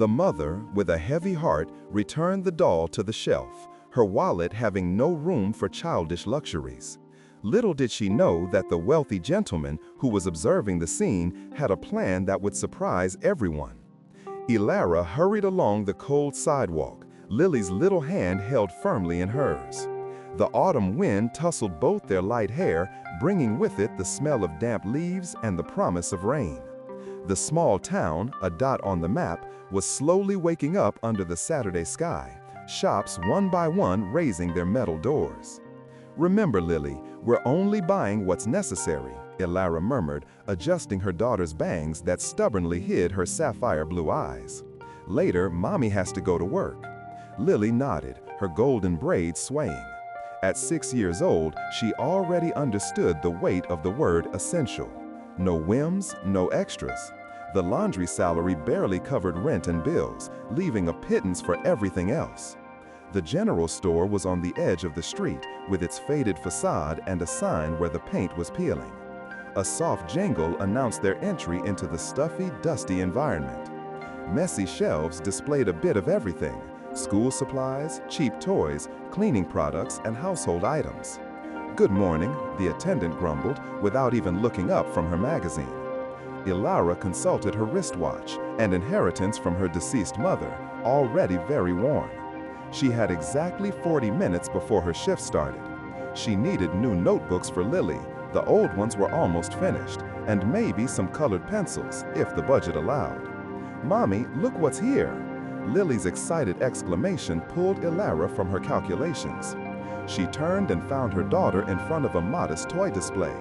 The mother, with a heavy heart, returned the doll to the shelf, her wallet having no room for childish luxuries. Little did she know that the wealthy gentleman who was observing the scene had a plan that would surprise everyone. Elara hurried along the cold sidewalk, Lily's little hand held firmly in hers. The autumn wind tousled both their light hair, bringing with it the smell of damp leaves and the promise of rain. The small town, a dot on the map, was slowly waking up under the Saturday sky, shops one by one raising their metal doors. "Remember, Lily, we're only buying what's necessary," Elara murmured, adjusting her daughter's bangs that stubbornly hid her sapphire blue eyes. "Later, Mommy has to go to work." Lily nodded, her golden braids swaying. At 6 years old, she already understood the weight of the word essential. No whims, no extras. The laundry salary barely covered rent and bills, leaving a pittance for everything else. The general store was on the edge of the street, with its faded facade and a sign where the paint was peeling. A soft jingle announced their entry into the stuffy, dusty environment. Messy shelves displayed a bit of everything: school supplies, cheap toys, cleaning products, and household items. "Good morning," the attendant grumbled, without even looking up from her magazine. Elara consulted her wristwatch, an inheritance from her deceased mother, already very worn. She had exactly 40 minutes before her shift started. She needed new notebooks for Lily, the old ones were almost finished, and maybe some colored pencils, if the budget allowed. "Mommy, look what's here!" Lily's excited exclamation pulled Elara from her calculations. She turned and found her daughter in front of a modest toy display.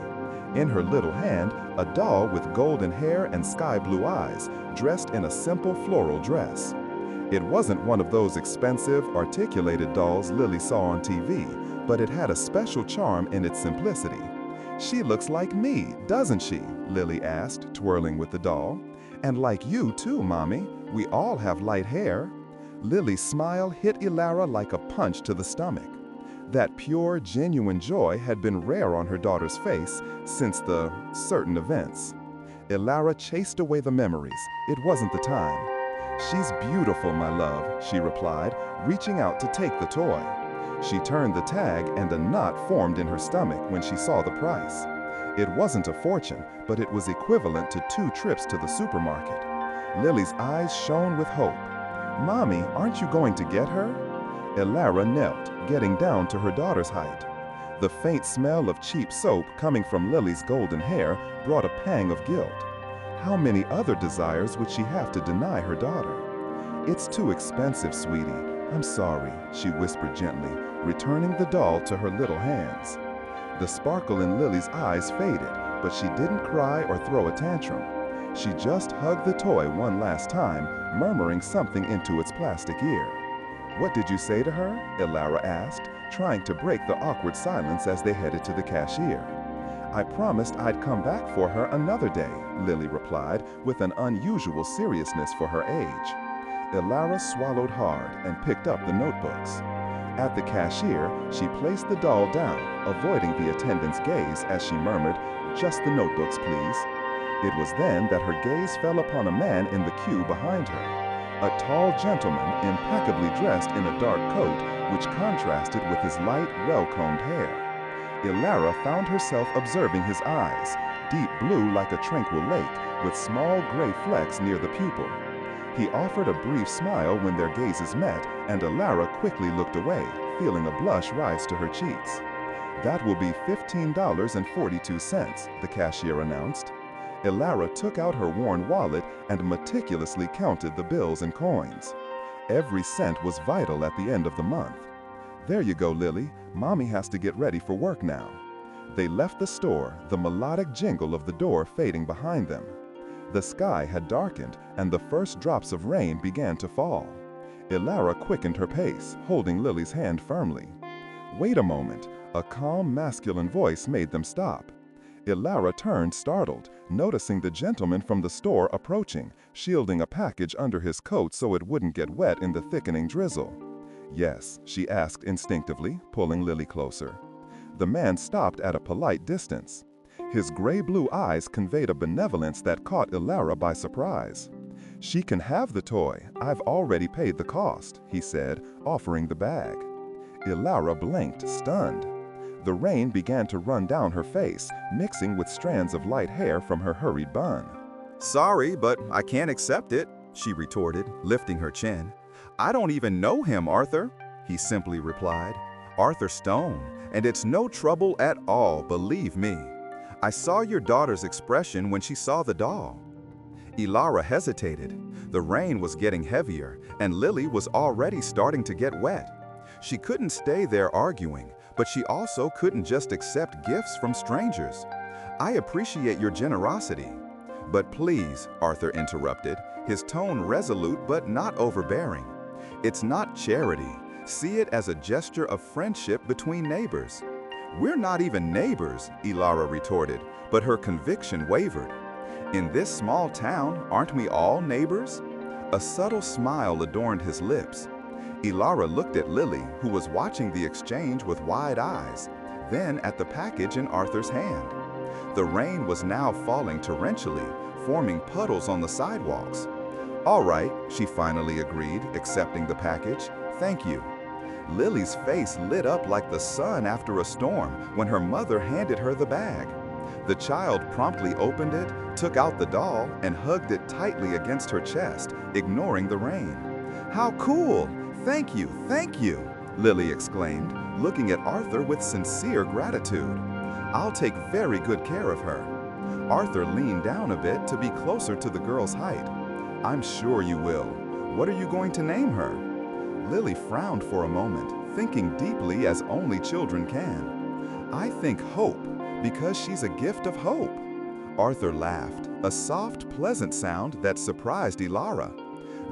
In her little hand, a doll with golden hair and sky blue eyes, dressed in a simple floral dress. It wasn't one of those expensive, articulated dolls Lily saw on TV, but it had a special charm in its simplicity. "She looks like me, doesn't she?" Lily asked, twirling with the doll. "And like you too, Mommy. We all have light hair." Lily's smile hit Elara like a punch to the stomach. That pure, genuine joy had been rare on her daughter's face since the certain events. Elara chased away the memories. It wasn't the time. "She's beautiful, my love," she replied, reaching out to take the toy. She turned the tag and a knot formed in her stomach when she saw the price. It wasn't a fortune, but it was equivalent to 2 trips to the supermarket. Lily's eyes shone with hope. "Mommy, aren't you going to get her?" Elara knelt, getting down to her daughter's height. The faint smell of cheap soap coming from Lily's golden hair brought a pang of guilt. How many other desires would she have to deny her daughter? "It's too expensive, sweetie. I'm sorry," she whispered gently, returning the doll to her little hands. The sparkle in Lily's eyes faded, but she didn't cry or throw a tantrum. She just hugged the toy one last time, murmuring something into its plastic ear. "What did you say to her?" Elara asked, trying to break the awkward silence as they headed to the cashier. "I promised I'd come back for her another day," Lily replied, with an unusual seriousness for her age. Elara swallowed hard and picked up the notebooks. At the cashier, she placed the doll down, avoiding the attendant's gaze as she murmured, "Just the notebooks, please." It was then that her gaze fell upon a man in the queue behind her. A tall gentleman, impeccably dressed in a dark coat, which contrasted with his light, well-combed hair. Elara found herself observing his eyes, deep blue like a tranquil lake, with small gray flecks near the pupil. He offered a brief smile when their gazes met, and Elara quickly looked away, feeling a blush rise to her cheeks. "That will be $15.42, the cashier announced. Elara took out her worn wallet and meticulously counted the bills and coins. Every cent was vital at the end of the month. "There you go, Lily. Mommy has to get ready for work now." They left the store, the melodic jingle of the door fading behind them. The sky had darkened, and the first drops of rain began to fall. Elara quickened her pace, holding Lily's hand firmly. "Wait a moment," a calm, masculine voice made them stop. Elara turned, startled, noticing the gentleman from the store approaching, shielding a package under his coat so it wouldn't get wet in the thickening drizzle. "Yes?" she asked instinctively, pulling Lily closer. The man stopped at a polite distance. His gray-blue eyes conveyed a benevolence that caught Elara by surprise. "She can have the toy. I've already paid the cost," he said, offering the bag. Ilara blinked, stunned. The rain began to run down her face, mixing with strands of light hair from her hurried bun. "Sorry, but I can't accept it," she retorted, lifting her chin. "I don't even know him, Arthur," he simply replied. "Arthur Stone, and it's no trouble at all, believe me. I saw your daughter's expression when she saw the doll." Ilara hesitated. The rain was getting heavier, and Lily was already starting to get wet. She couldn't stay there arguing, but she also couldn't just accept gifts from strangers. "I appreciate your generosity." "But please," Arthur interrupted, his tone resolute but not overbearing. "It's not charity. See it as a gesture of friendship between neighbors." "We're not even neighbors," Ilara retorted, but her conviction wavered. "In this small town, aren't we all neighbors?" A subtle smile adorned his lips. Ilara looked at Lily, who was watching the exchange with wide eyes, then at the package in Arthur's hand. The rain was now falling torrentially, forming puddles on the sidewalks. "All right," she finally agreed, accepting the package. "Thank you." Lily's face lit up like the sun after a storm when her mother handed her the bag. The child promptly opened it, took out the doll, and hugged it tightly against her chest, ignoring the rain. "How cool! Thank you," Lily exclaimed, looking at Arthur with sincere gratitude. "I'll take very good care of her." Arthur leaned down a bit to be closer to the girl's height. "I'm sure you will. What are you going to name her?" Lily frowned for a moment, thinking deeply as only children can. "I think Hope, because she's a gift of hope." Arthur laughed, a soft, pleasant sound that surprised Ilara.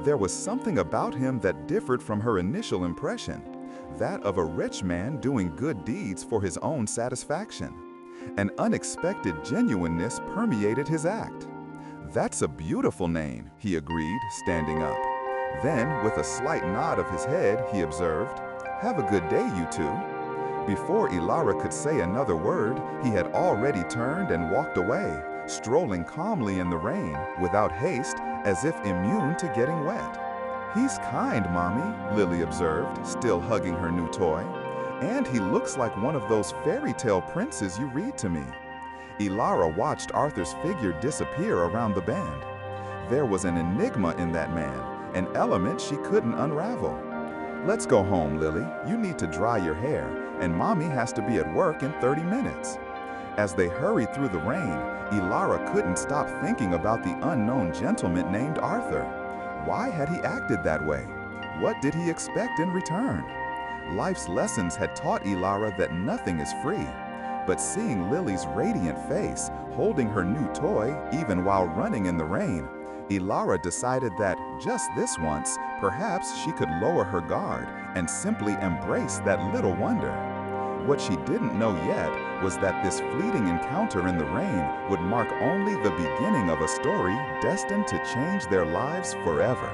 There was something about him that differed from her initial impression, that of a rich man doing good deeds for his own satisfaction. An unexpected genuineness permeated his act. "That's a beautiful name," he agreed, standing up. Then, with a slight nod of his head, he observed, "Have a good day, you two." Before Ilara could say another word, he had already turned and walked away, strolling calmly in the rain, without haste, as if immune to getting wet. "He's kind, Mommy," Lily observed, still hugging her new toy. "And he looks like one of those fairy tale princes you read to me." Ilara watched Arthur's figure disappear around the bend. There was an enigma in that man, an element she couldn't unravel. "Let's go home, Lily. You need to dry your hair, and Mommy has to be at work in 30 minutes. As they hurried through the rain, Ilara couldn't stop thinking about the unknown gentleman named Arthur. Why had he acted that way? What did he expect in return? Life's lessons had taught Ilara that nothing is free. But seeing Lily's radiant face, holding her new toy, even while running in the rain, Ilara decided that, just this once, perhaps she could lower her guard and simply embrace that little wonder. What she didn't know yet was that this fleeting encounter in the rain would mark only the beginning of a story destined to change their lives forever.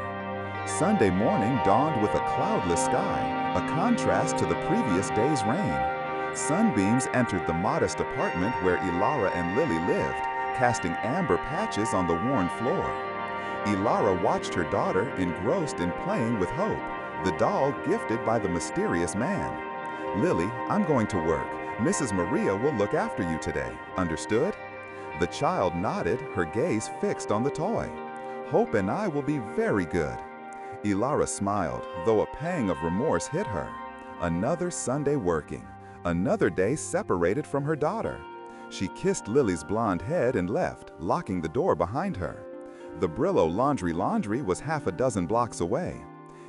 Sunday morning dawned with a cloudless sky, a contrast to the previous day's rain. Sunbeams entered the modest apartment where Ilara and Lily lived, casting amber patches on the worn floor. Ilara watched her daughter engrossed in playing with Hope, the doll gifted by the mysterious man. "Lily, I'm going to work. Mrs. Maria will look after you today. Understood?" The child nodded, her gaze fixed on the toy. "Hope and I will be very good." Ilara smiled, though a pang of remorse hit her. Another Sunday working. Another day separated from her daughter. She kissed Lily's blonde head and left, locking the door behind her. The Brillo Laundry was half a dozen blocks away.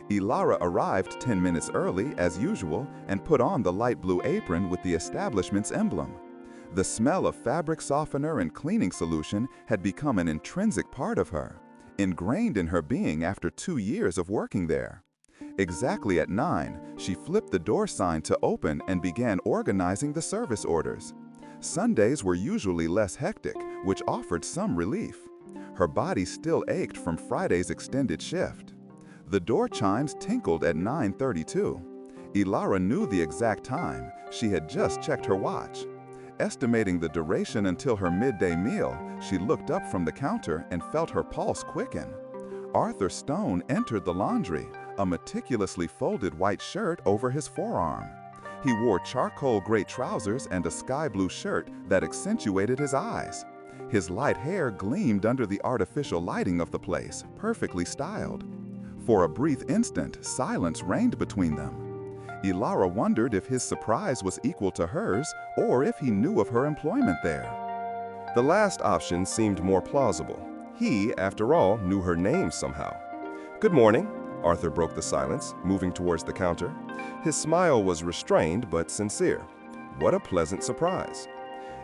Ilara arrived 10 minutes early, as usual, and put on the light blue apron with the establishment's emblem. The smell of fabric softener and cleaning solution had become an intrinsic part of her, ingrained in her being after 2 years of working there. Exactly at 9, she flipped the door sign to open and began organizing the service orders. Sundays were usually less hectic, which offered some relief. Her body still ached from Friday's extended shift. The door chimes tinkled at 9:32. Ilara knew the exact time. She had just checked her watch. Estimating the duration until her midday meal, she looked up from the counter and felt her pulse quicken. Arthur Stone entered the laundry, a meticulously folded white shirt over his forearm. He wore charcoal gray trousers and a sky blue shirt that accentuated his eyes. His light hair gleamed under the artificial lighting of the place, perfectly styled. For a brief instant, silence reigned between them. Ilara wondered if his surprise was equal to hers or if he knew of her employment there. The last option seemed more plausible. He, after all, knew her name somehow. "Good morning," Arthur broke the silence, moving towards the counter. His smile was restrained but sincere. What a pleasant surprise.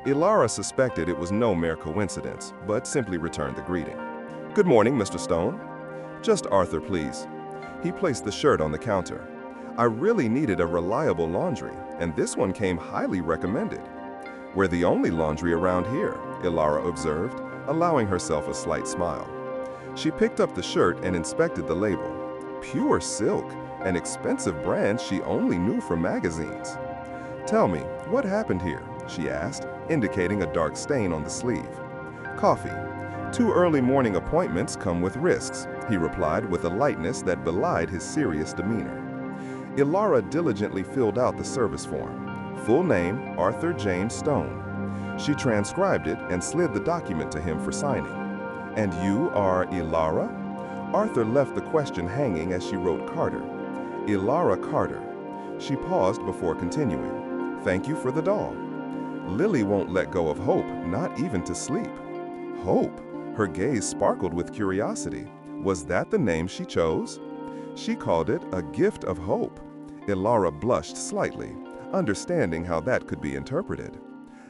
Ilara suspected it was no mere coincidence, but simply returned the greeting. "Good morning, Mr. Stone." "Just Arthur, please." He placed the shirt on the counter. "I really needed a reliable laundry, and this one came highly recommended." "We're the only laundry around here," Ilara observed, allowing herself a slight smile. She picked up the shirt and inspected the label. Pure silk, an expensive brand she only knew from magazines. "Tell me, what happened here?" she asked, indicating a dark stain on the sleeve. "Coffee. 2 early morning appointments come with risks," he replied with a lightness that belied his serious demeanor. Ilara diligently filled out the service form. Full name, Arthur James Stone. She transcribed it and slid the document to him for signing. "And you are Ilara?" Arthur left the question hanging as she wrote Carter. "Ilara Carter." She paused before continuing. "Thank you for the doll." "Lily won't let go of hope, not even to sleep." Hope? Her gaze sparkled with curiosity. Was that the name she chose? She called it a gift of hope. Ilara blushed slightly, understanding how that could be interpreted.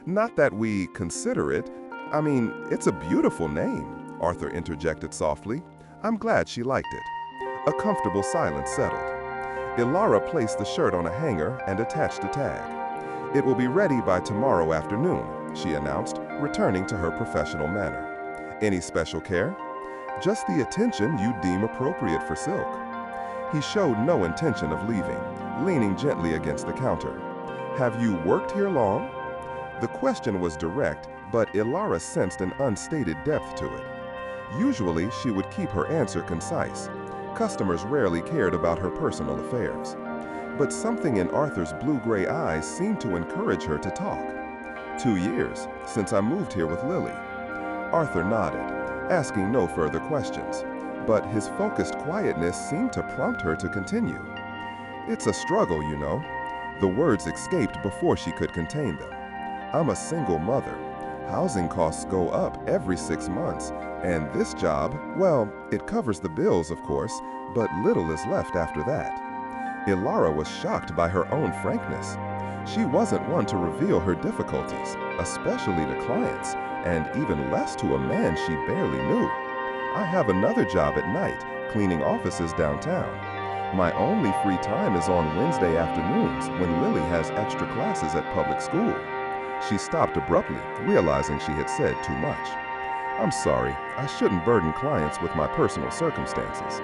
"Not that we consider it. I mean, it's a beautiful name," Arthur interjected softly. "I'm glad she liked it." A comfortable silence settled. Ilara placed the shirt on a hanger and attached a tag. "It will be ready by tomorrow afternoon," she announced, returning to her professional manner. "Any special care?" "Just the attention you deem appropriate for silk." He showed no intention of leaving, leaning gently against the counter. "Have you worked here long?" The question was direct, but Ilara sensed an unstated depth to it. Usually, she would keep her answer concise. Customers rarely cared about her personal affairs. But something in Arthur's blue-gray eyes seemed to encourage her to talk. 2 years, since I moved here with Lily." Arthur nodded, asking no further questions, but his focused quietness seemed to prompt her to continue. "It's a struggle, you know." The words escaped before she could contain them. "I'm a single mother. Housing costs go up every 6 months, and this job, well, it covers the bills, of course, but little is left after that." Ilara was shocked by her own frankness. She wasn't one to reveal her difficulties, especially to clients, and even less to a man she barely knew. "I have another job at night, cleaning offices downtown. My only free time is on Wednesday afternoons when Lily has extra classes at public school." She stopped abruptly, realizing she had said too much. "I'm sorry, I shouldn't burden clients with my personal circumstances."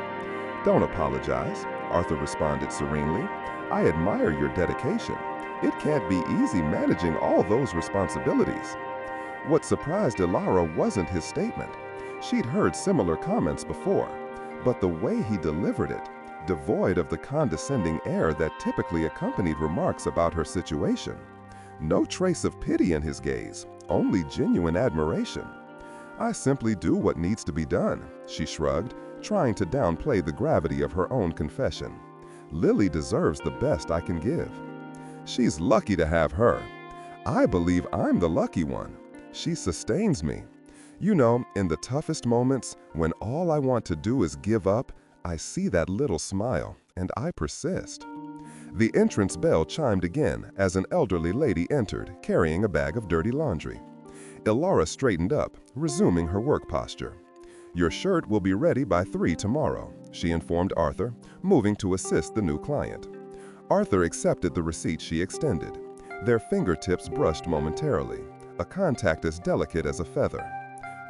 "Don't apologize," Arthur responded serenely. "I admire your dedication. It can't be easy managing all those responsibilities." What surprised Ilara wasn't his statement. She'd heard similar comments before, but the way he delivered it, devoid of the condescending air that typically accompanied remarks about her situation. No trace of pity in his gaze, only genuine admiration. "I simply do what needs to be done," she shrugged, trying to downplay the gravity of her own confession. "Lily deserves the best I can give." "She's lucky to have her." "I believe I'm the lucky one. She sustains me. You know, in the toughest moments, when all I want to do is give up, I see that little smile, and I persist." The entrance bell chimed again as an elderly lady entered, carrying a bag of dirty laundry. Ilara straightened up, resuming her work posture. "Your shirt will be ready by 3 tomorrow," she informed Arthur, moving to assist the new client. Arthur accepted the receipt she extended. Their fingertips brushed momentarily, a contact as delicate as a feather.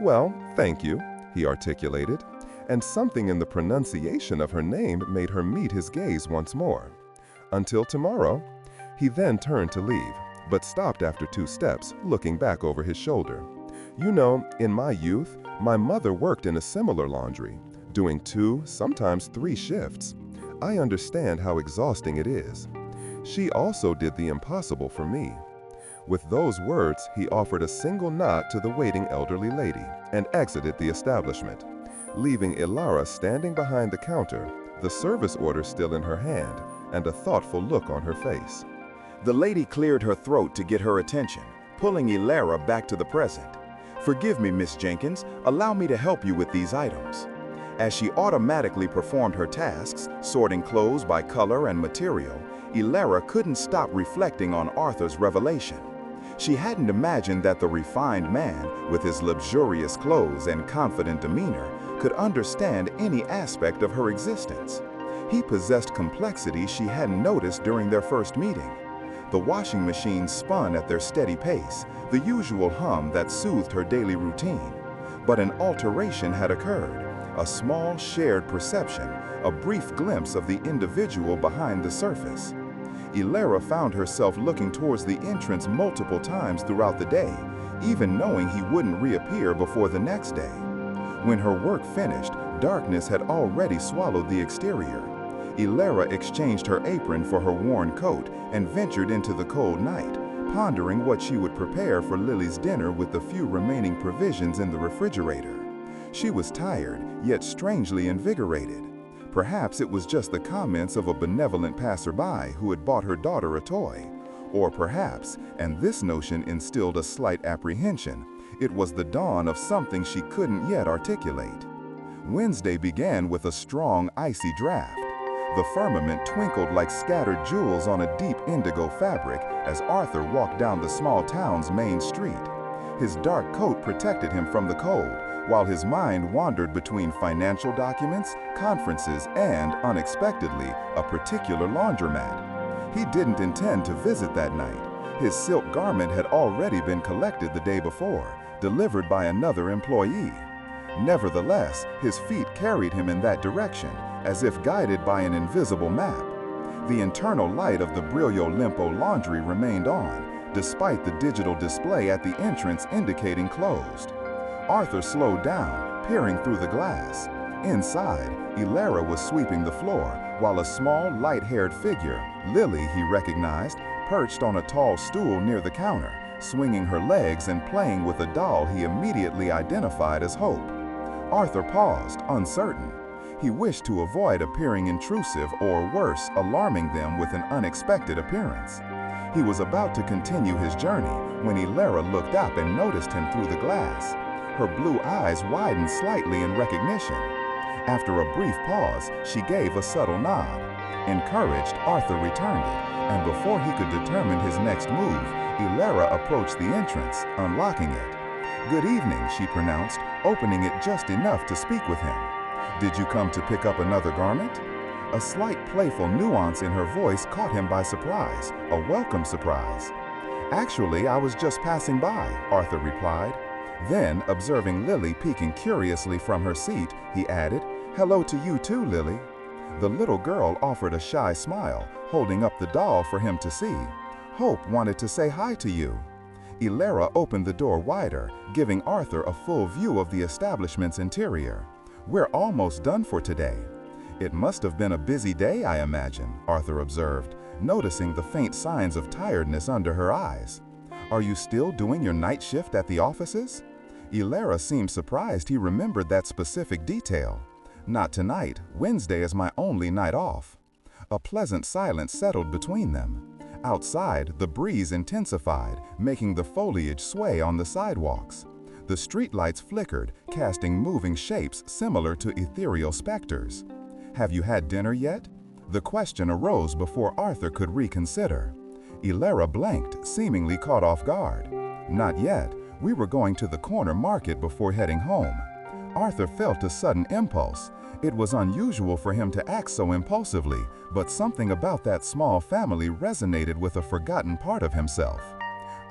"Well, thank you," he articulated, and something in the pronunciation of her name made her meet his gaze once more. "Until tomorrow." He then turned to leave, but stopped after 2 steps, looking back over his shoulder. "You know, in my youth, my mother worked in a similar laundry. doing 2, sometimes 3 shifts. I understand how exhausting it is. She also did the impossible for me." With those words, he offered a single nod to the waiting elderly lady and exited the establishment, leaving Ilara standing behind the counter, the service order still in her hand, and a thoughtful look on her face. The lady cleared her throat to get her attention, pulling Ilara back to the present. "Forgive me, Miss Jenkins. Allow me to help you with these items." As she automatically performed her tasks, sorting clothes by color and material, Ilara couldn't stop reflecting on Arthur's revelation. She hadn't imagined that the refined man, with his luxurious clothes and confident demeanor, could understand any aspect of her existence. He possessed complexity she hadn't noticed during their first meeting. The washing machine spun at their steady pace, the usual hum that soothed her daily routine. But an alteration had occurred, a small shared perception, a brief glimpse of the individual behind the surface. Ilara found herself looking towards the entrance multiple times throughout the day, even knowing he wouldn't reappear before the next day. When her work finished, darkness had already swallowed the exterior. Ilara exchanged her apron for her worn coat and ventured into the cold night, pondering what she would prepare for Lily's dinner with the few remaining provisions in the refrigerator. She was tired, yet strangely invigorated. Perhaps it was just the comments of a benevolent passerby who had bought her daughter a toy. Or perhaps, and this notion instilled a slight apprehension, it was the dawn of something she couldn't yet articulate. Wednesday began with a strong, icy draft. The firmament twinkled like scattered jewels on a deep indigo fabric as Arthur walked down the small town's main street. His dark coat protected him from the cold, while his mind wandered between financial documents, conferences, and, unexpectedly, a particular laundromat. He didn't intend to visit that night. His silk garment had already been collected the day before, delivered by another employee. Nevertheless, his feet carried him in that direction, as if guided by an invisible map. The internal light of the Brillo Limpo laundry remained on, despite the digital display at the entrance indicating closed. Arthur slowed down, peering through the glass. Inside, Ilara was sweeping the floor, while a small, light-haired figure, Lily he recognized, perched on a tall stool near the counter, swinging her legs and playing with a doll he immediately identified as Hope. Arthur paused, uncertain. He wished to avoid appearing intrusive or, worse, alarming them with an unexpected appearance. He was about to continue his journey when Ilara looked up and noticed him through the glass. Her blue eyes widened slightly in recognition. After a brief pause, she gave a subtle nod. Encouraged, Arthur returned it, and before he could determine his next move, Ilara approached the entrance, unlocking it. "Good evening," she pronounced, opening it just enough to speak with him. "Did you come to pick up another garment?" A slight playful nuance in her voice caught him by surprise, a welcome surprise. "Actually, I was just passing by," Arthur replied. Then, observing Lily peeking curiously from her seat, he added, "Hello to you too, Lily." The little girl offered a shy smile, holding up the doll for him to see. "Hope wanted to say hi to you." Ilara opened the door wider, giving Arthur a full view of the establishment's interior. "We're almost done for today." "It must have been a busy day, I imagine," Arthur observed, noticing the faint signs of tiredness under her eyes. "Are you still doing your night shift at the offices?" Ilara seemed surprised he remembered that specific detail. "Not tonight. Wednesday is my only night off." A pleasant silence settled between them. Outside, the breeze intensified, making the foliage sway on the sidewalks. The streetlights flickered, casting moving shapes similar to ethereal specters. "Have you had dinner yet?" The question arose before Arthur could reconsider. Ilara blanked, seemingly caught off guard. "Not yet. We were going to the corner market before heading home." Arthur felt a sudden impulse. It was unusual for him to act so impulsively, but something about that small family resonated with a forgotten part of himself.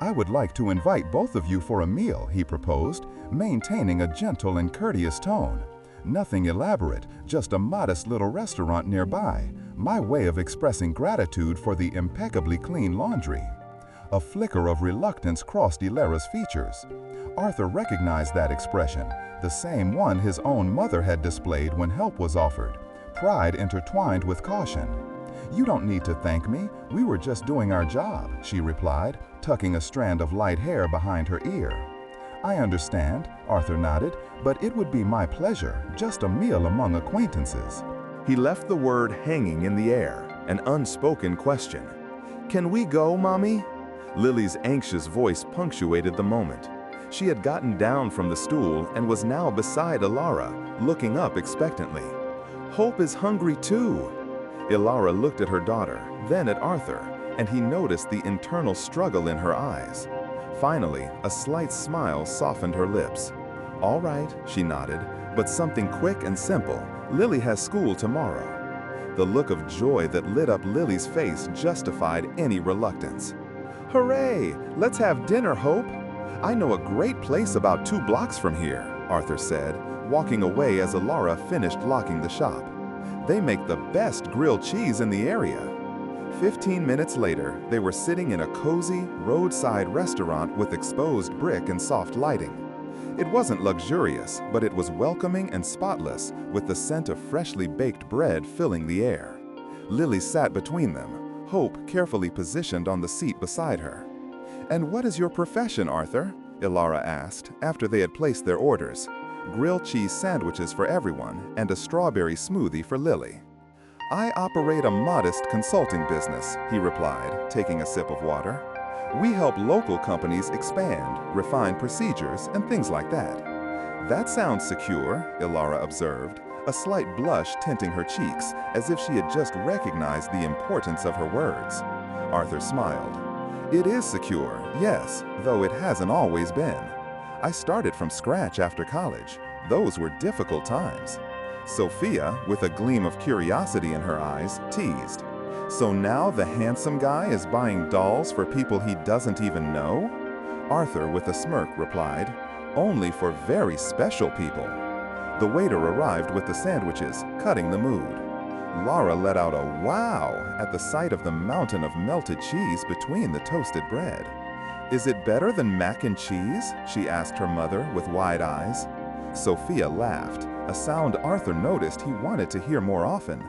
"I would like to invite both of you for a meal," he proposed, maintaining a gentle and courteous tone. "Nothing elaborate, just a modest little restaurant nearby, my way of expressing gratitude for the impeccably clean laundry." A flicker of reluctance crossed Ilara's features. Arthur recognized that expression, the same one his own mother had displayed when help was offered, pride intertwined with caution. "You don't need to thank me. We were just doing our job," she replied, tucking a strand of light hair behind her ear. "I understand," Arthur nodded, "but it would be my pleasure, just a meal among acquaintances." He left the word hanging in the air, an unspoken question. "Can we go, Mommy?" Lily's anxious voice punctuated the moment. She had gotten down from the stool and was now beside Ilara, looking up expectantly. "Hope is hungry too." Ilara looked at her daughter, then at Arthur, and he noticed the internal struggle in her eyes. Finally, a slight smile softened her lips. "All right," she nodded, "but something quick and simple. Lily has school tomorrow." The look of joy that lit up Lily's face justified any reluctance. "Hooray! Let's have dinner, Hope. I know a great place about 2 blocks from here," Arthur said, walking away as Ilara finished locking the shop. "They make the best grilled cheese in the area." 15 minutes later, they were sitting in a cozy, roadside restaurant with exposed brick and soft lighting. It wasn't luxurious, but it was welcoming and spotless, with the scent of freshly baked bread filling the air. Lily sat between them, Hope carefully positioned on the seat beside her. "And what is your profession, Arthur?" Ilara asked, after they had placed their orders. Grilled cheese sandwiches for everyone and a strawberry smoothie for Lily. "I operate a modest consulting business," he replied, taking a sip of water. "We help local companies expand, refine procedures, and things like that." "That sounds secure," Ilara observed, a slight blush tinting her cheeks, as if she had just recognized the importance of her words. Arthur smiled. "It is secure, yes, though it hasn't always been. I started from scratch after college. Those were difficult times." Sophia, with a gleam of curiosity in her eyes, teased. "So now the handsome guy is buying dolls for people he doesn't even know?" Arthur, with a smirk, replied, "Only for very special people." The waiter arrived with the sandwiches, cutting the mood. Lara let out a wow at the sight of the mountain of melted cheese between the toasted bread. "Is it better than mac and cheese?" she asked her mother with wide eyes. Sophia laughed, a sound Arthur noticed he wanted to hear more often.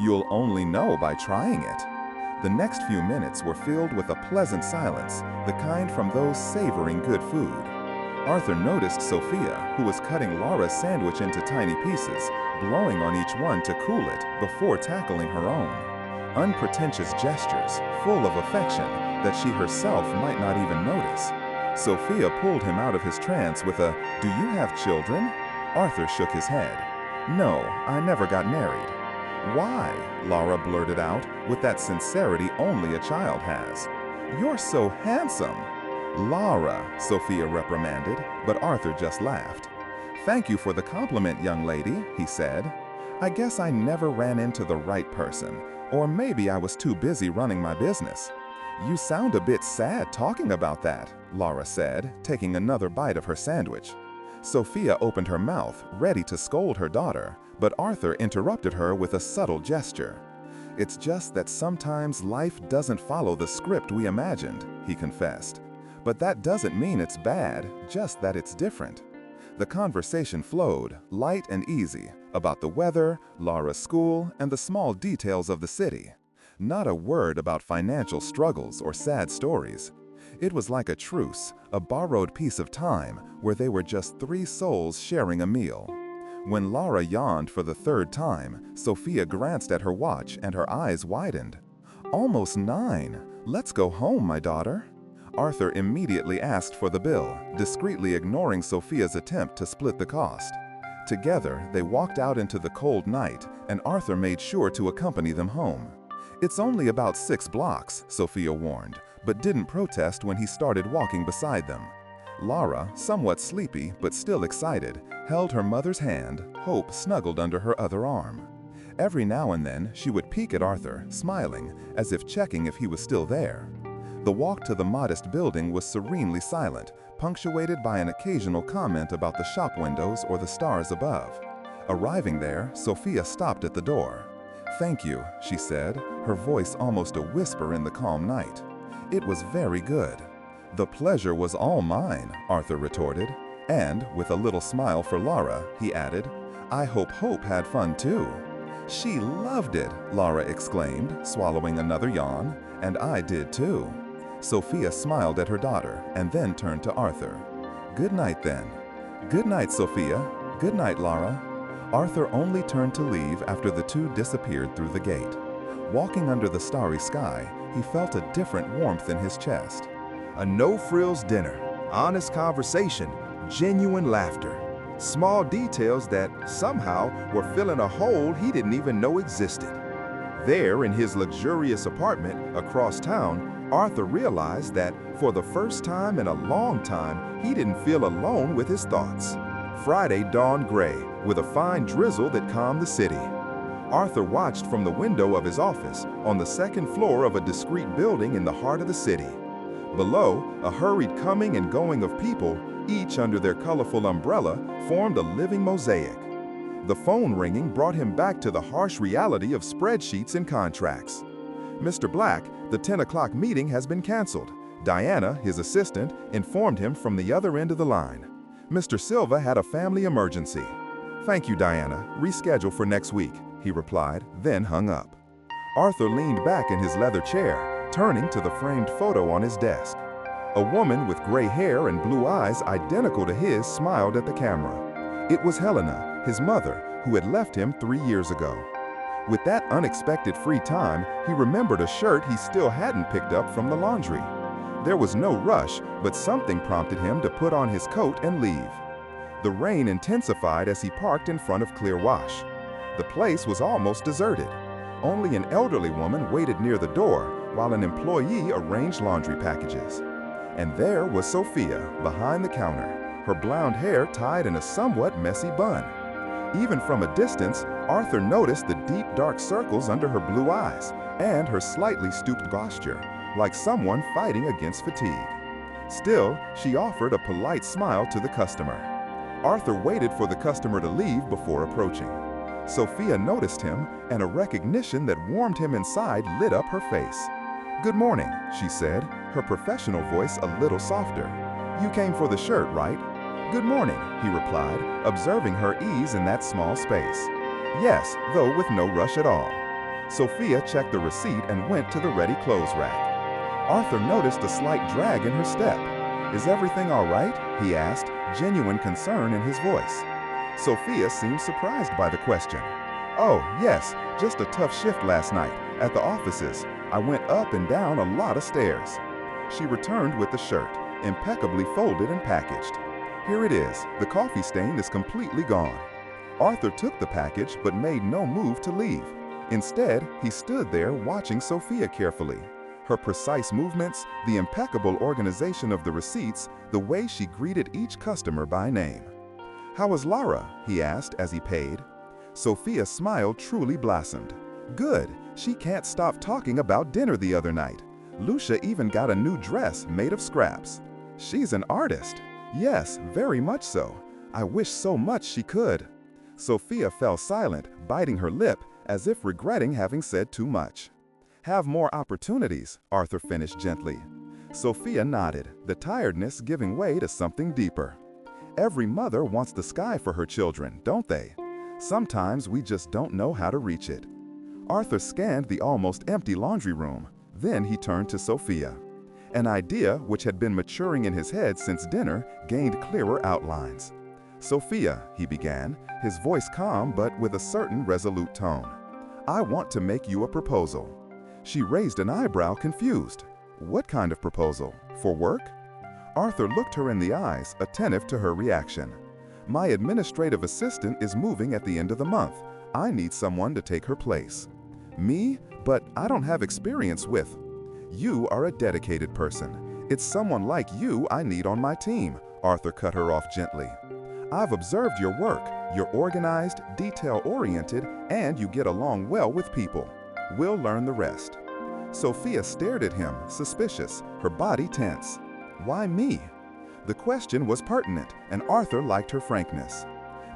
"You'll only know by trying it." The next few minutes were filled with a pleasant silence, the kind from those savoring good food. Arthur noticed Sophia, who was cutting Lara's sandwich into tiny pieces, blowing on each one to cool it before tackling her own. Unpretentious gestures, full of affection, that she herself might not even notice. Sophia pulled him out of his trance with a, "Do you have children?" Arthur shook his head. "No, I never got married." "Why?" Lara blurted out, with that sincerity only a child has. "You're so handsome." "Lara," Sophia reprimanded, but Arthur just laughed. "Thank you for the compliment, young lady," he said. "I guess I never ran into the right person, or maybe I was too busy running my business." "You sound a bit sad talking about that," Lara said, taking another bite of her sandwich. Sophia opened her mouth, ready to scold her daughter, but Arthur interrupted her with a subtle gesture. "It's just that sometimes life doesn't follow the script we imagined," he confessed. "But that doesn't mean it's bad, just that it's different." The conversation flowed, light and easy, about the weather, Lara's school, and the small details of the city. Not a word about financial struggles or sad stories. It was like a truce, a borrowed piece of time, where they were just 3 souls sharing a meal. When Lara yawned for the 3rd time, Sophia glanced at her watch and her eyes widened. "Almost 9. Let's go home, my daughter." Arthur immediately asked for the bill, discreetly ignoring Sophia's attempt to split the cost. Together, they walked out into the cold night, and Arthur made sure to accompany them home. "It's only about 6 blocks, Sophia warned, but didn't protest when he started walking beside them. Lara, somewhat sleepy but still excited, held her mother's hand, Hope snuggled under her other arm. Every now and then, she would peek at Arthur, smiling, as if checking if he was still there. The walk to the modest building was serenely silent, punctuated by an occasional comment about the shop windows or the stars above. Arriving there, Sophia stopped at the door. "Thank you," she said, her voice almost a whisper in the calm night. "It was very good." "The pleasure was all mine," Arthur retorted. And, with a little smile for Laura, he added, "I hope Hope had fun too." "She loved it," Laura exclaimed, swallowing another yawn, "and I did too." Sophia smiled at her daughter and then turned to Arthur. "Good night then." "Good night, Sophia." "Good night, Laura." Arthur only turned to leave after the two disappeared through the gate. Walking under the starry sky, he felt a different warmth in his chest. A no-frills dinner, honest conversation, genuine laughter. Small details that somehow were filling a hole he didn't even know existed. There, in his luxurious apartment across town, Arthur realized that for the first time in a long time, he didn't feel alone with his thoughts. Friday dawned gray, with a fine drizzle that calmed the city. Arthur watched from the window of his office on the second floor of a discreet building in the heart of the city. Below, a hurried coming and going of people, each under their colorful umbrella, formed a living mosaic. The phone ringing brought him back to the harsh reality of spreadsheets and contracts. "Mr. Black, the 10 o'clock meeting has been canceled." Diana, his assistant, informed him from the other end of the line. "Mr. Silva had a family emergency." "Thank you, Diana. Reschedule for next week," he replied, then hung up. Arthur leaned back in his leather chair, turning to the framed photo on his desk. A woman with gray hair and blue eyes identical to his smiled at the camera. It was Helena, his mother, who had left him 3 years ago. With that unexpected free time, he remembered a shirt he still hadn't picked up from the laundry. There was no rush, but something prompted him to put on his coat and leave. The rain intensified as he parked in front of Clear Wash. The place was almost deserted. Only an elderly woman waited near the door while an employee arranged laundry packages. And there was Sophia behind the counter, her blonde hair tied in a somewhat messy bun. Even from a distance, Arthur noticed the deep dark circles under her blue eyes and her slightly stooped posture, like someone fighting against fatigue. Still, she offered a polite smile to the customer. Arthur waited for the customer to leave before approaching. Sophia noticed him, and a recognition that warmed him inside lit up her face. "Good morning," she said, her professional voice a little softer. "You came for the shirt, right?" "Good morning," he replied, observing her ease in that small space. "Yes, though with no rush at all." Sophia checked the receipt and went to the ready clothes rack. Arthur noticed a slight drag in her step. "Is everything all right?" he asked, genuine concern in his voice. Sophia seemed surprised by the question. "Oh, yes, just a tough shift last night at the offices. I went up and down a lot of stairs." She returned with the shirt, impeccably folded and packaged. "Here it is. The coffee stain is completely gone." Arthur took the package but made no move to leave. Instead, he stood there watching Sophia carefully. Her precise movements, the impeccable organization of the receipts, the way she greeted each customer by name. "How is Laura?" he asked as he paid. Sophia's smile truly blossomed. "Good. She can't stop talking about dinner the other night. Lucia even got a new dress made of scraps. She's an artist." "Yes, very much so. I wish so much she could." Sophia fell silent, biting her lip as if regretting having said too much. "Have more opportunities," Arthur finished gently. Sophia nodded, the tiredness giving way to something deeper. Every mother wants the sky for her children, don't they? Sometimes we just don't know how to reach it. Arthur scanned the almost empty laundry room. Then he turned to Sophia. An idea, which had been maturing in his head since dinner, gained clearer outlines. "Sophia," he began, his voice calm but with a certain resolute tone. "I want to make you a proposal." She raised an eyebrow, confused. "What kind of proposal? For work?" Arthur looked her in the eyes, attentive to her reaction. "My administrative assistant is moving at the end of the month. I need someone to take her place." "Me? But I don't have experience with." "You are a dedicated person. It's someone like you I need on my team," Arthur cut her off gently. "I've observed your work. You're organized, detail-oriented, and you get along well with people. We'll learn the rest." Sophia stared at him, suspicious, her body tense. "Why me?" The question was pertinent, and Arthur liked her frankness.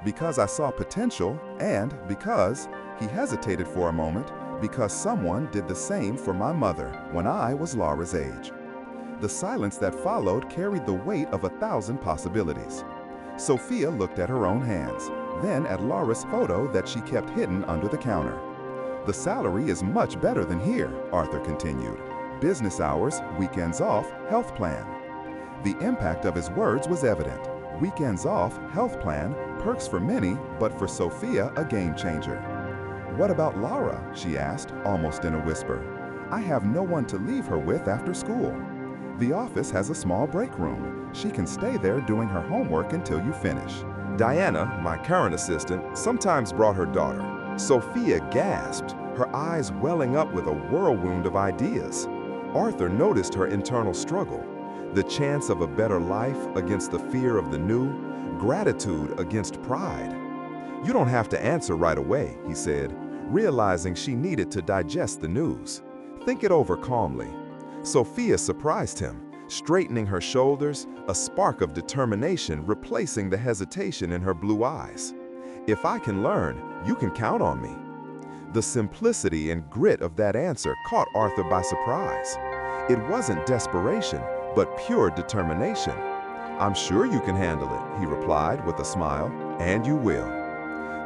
"Because I saw potential, and because," he hesitated for a moment, "because someone did the same for my mother when I was Laura's age." The silence that followed carried the weight of 1,000 possibilities. Sophia looked at her own hands, then at Laura's photo that she kept hidden under the counter. "The salary is much better than here," Arthur continued. "Business hours, weekends off, health plan." The impact of his words was evident. Weekends off, health plan, perks for many, but for Sophia, a game changer. "What about Laura?" she asked, almost in a whisper. "I have no one to leave her with after school. The office has a small break room. She can stay there doing her homework until you finish." Diana, my current assistant, sometimes brought her daughter. Sophia gasped, her eyes welling up with a whirlwind of ideas. Arthur noticed her internal struggle. The chance of a better life against the fear of the new, gratitude against pride. "You don't have to answer right away," he said, realizing she needed to digest the news. "Think it over calmly." Sophia surprised him, straightening her shoulders, a spark of determination replacing the hesitation in her blue eyes. "If I can learn, you can count on me." The simplicity and grit of that answer caught Arthur by surprise. It wasn't desperation, but pure determination. "I'm sure you can handle it," he replied with a smile, "and you will."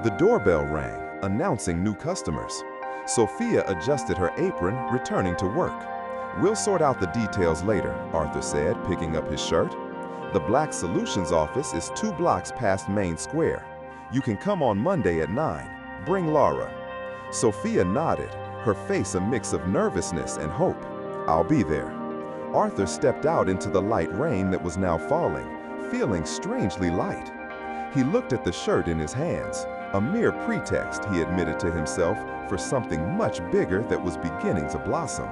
The doorbell rang, announcing new customers. Sophia adjusted her apron, returning to work. "We'll sort out the details later," Arthur said, picking up his shirt. "The Black Solutions office is 2 blocks past Main Square. You can come on Monday at 9. Bring Laura." Sophia nodded, her face a mix of nervousness and hope. "I'll be there." Arthur stepped out into the light rain that was now falling, feeling strangely light. He looked at the shirt in his hands, a mere pretext, he admitted to himself, for something much bigger that was beginning to blossom.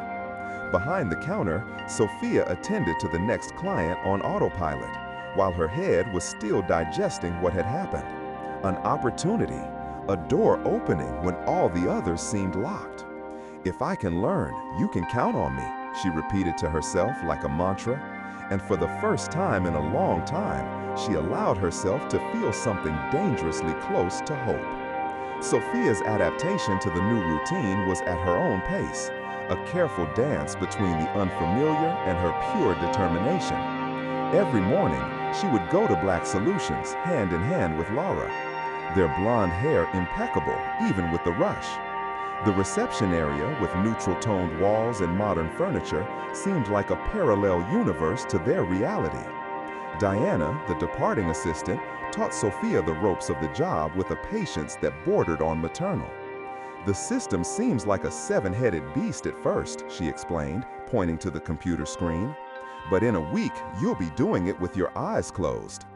Behind the counter, Sophia attended to the next client on autopilot, while her head was still digesting what had happened. An opportunity, a door opening when all the others seemed locked. "If I can learn, you can count on me," she repeated to herself like a mantra, and for the first time in a long time, she allowed herself to feel something dangerously close to hope. Sophia's adaptation to the new routine was at her own pace, a careful dance between the unfamiliar and her pure determination. Every morning, she would go to Black Solutions, hand in hand with Laura, their blonde hair impeccable, even with the rush. The reception area, with neutral-toned walls and modern furniture, seemed like a parallel universe to their reality. Diana, the departing assistant, taught Sophia the ropes of the job with a patience that bordered on maternal. "The system seems like a 7-headed beast at first," she explained, pointing to the computer screen. "But in a week, you'll be doing it with your eyes closed."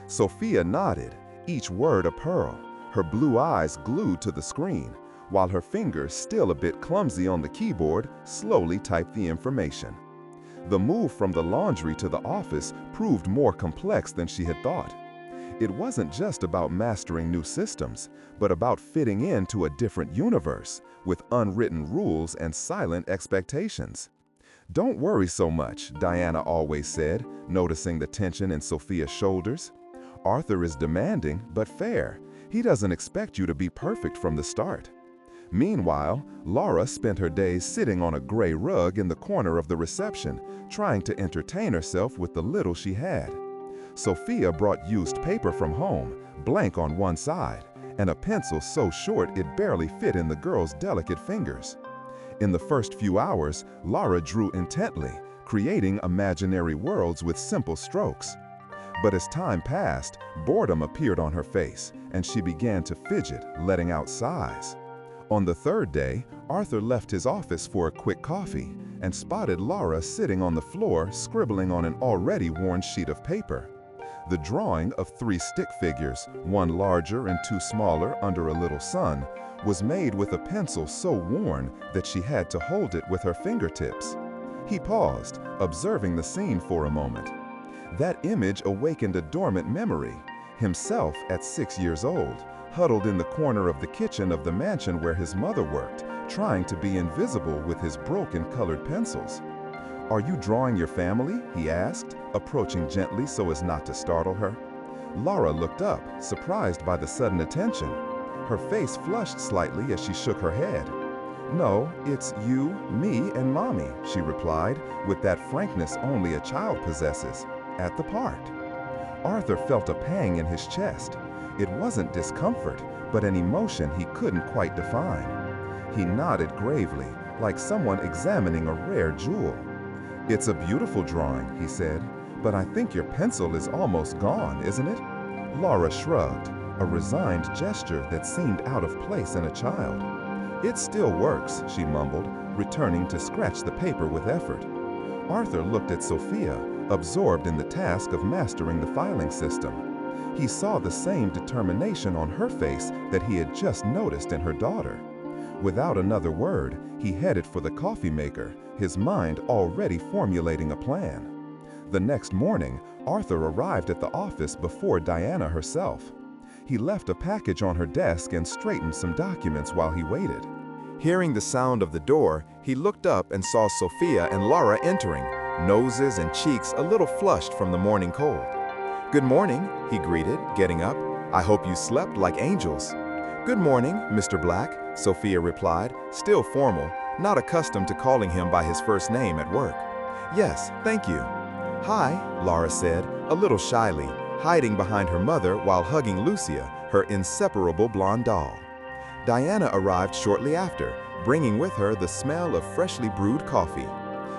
Sophia nodded, each word a pearl, her blue eyes glued to the screen, while her fingers, still a bit clumsy on the keyboard, slowly typed the information. The move from the laundry to the office proved more complex than she had thought. It wasn't just about mastering new systems, but about fitting into a different universe, with unwritten rules and silent expectations. "Don't worry so much," Diana always said, noticing the tension in Sophia's shoulders. "Arthur is demanding, but fair. He doesn't expect you to be perfect from the start." Meanwhile, Laura spent her days sitting on a gray rug in the corner of the reception, trying to entertain herself with the little she had. Sophia brought used paper from home, blank on one side, and a pencil so short it barely fit in the girl's delicate fingers. In the first few hours, Laura drew intently, creating imaginary worlds with simple strokes. But as time passed, boredom appeared on her face, and she began to fidget, letting out sighs. On the 3rd day, Arthur left his office for a quick coffee and spotted Laura sitting on the floor scribbling on an already worn sheet of paper. The drawing of 3 stick figures, one larger and 2 smaller under a little sun, was made with a pencil so worn that she had to hold it with her fingertips. He paused, observing the scene for a moment. That image awakened a dormant memory, himself at 6 years old, huddled in the corner of the kitchen of the mansion where his mother worked, trying to be invisible with his broken colored pencils. "Are you drawing your family?" he asked, approaching gently so as not to startle her. Laura looked up, surprised by the sudden attention. Her face flushed slightly as she shook her head. "No, it's you, me, and Mommy," she replied, with that frankness only a child possesses, "at the park." Arthur felt a pang in his chest. It wasn't discomfort, but an emotion he couldn't quite define. He nodded gravely, like someone examining a rare jewel. "It's a beautiful drawing," he said, "but I think your pencil is almost gone, isn't it?" Laura shrugged, a resigned gesture that seemed out of place in a child. "It still works," she mumbled, returning to scratch the paper with effort. Arthur looked at Sophia, absorbed in the task of mastering the filing system. He saw the same determination on her face that he had just noticed in her daughter. Without another word, he headed for the coffee maker, his mind already formulating a plan. The next morning, Arthur arrived at the office before Diana herself. He left a package on her desk and straightened some documents while he waited. Hearing the sound of the door, he looked up and saw Sophia and Laura entering, noses and cheeks a little flushed from the morning cold. "Good morning," he greeted, getting up. "I hope you slept like angels." "Good morning, Mr. Black," Sophia replied, still formal, not accustomed to calling him by his first name at work. "Yes, thank you." "Hi," Laura said, a little shyly, hiding behind her mother while hugging Lucia, her inseparable blonde doll. Diana arrived shortly after, bringing with her the smell of freshly brewed coffee.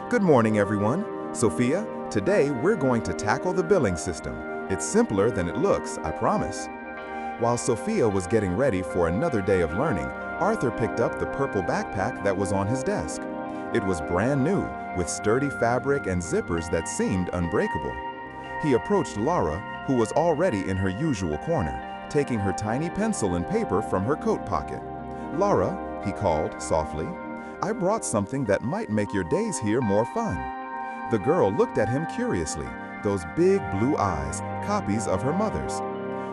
"Good morning, everyone. Sophia, today we're going to tackle the billing system. It's simpler than it looks, I promise." While Sophia was getting ready for another day of learning, Arthur picked up the purple backpack that was on his desk. It was brand new, with sturdy fabric and zippers that seemed unbreakable. He approached Laura, who was already in her usual corner, taking her tiny pencil and paper from her coat pocket. "Laura," he called softly, "I brought something that might make your days here more fun." The girl looked at him curiously, those big blue eyes, copies of her mother's.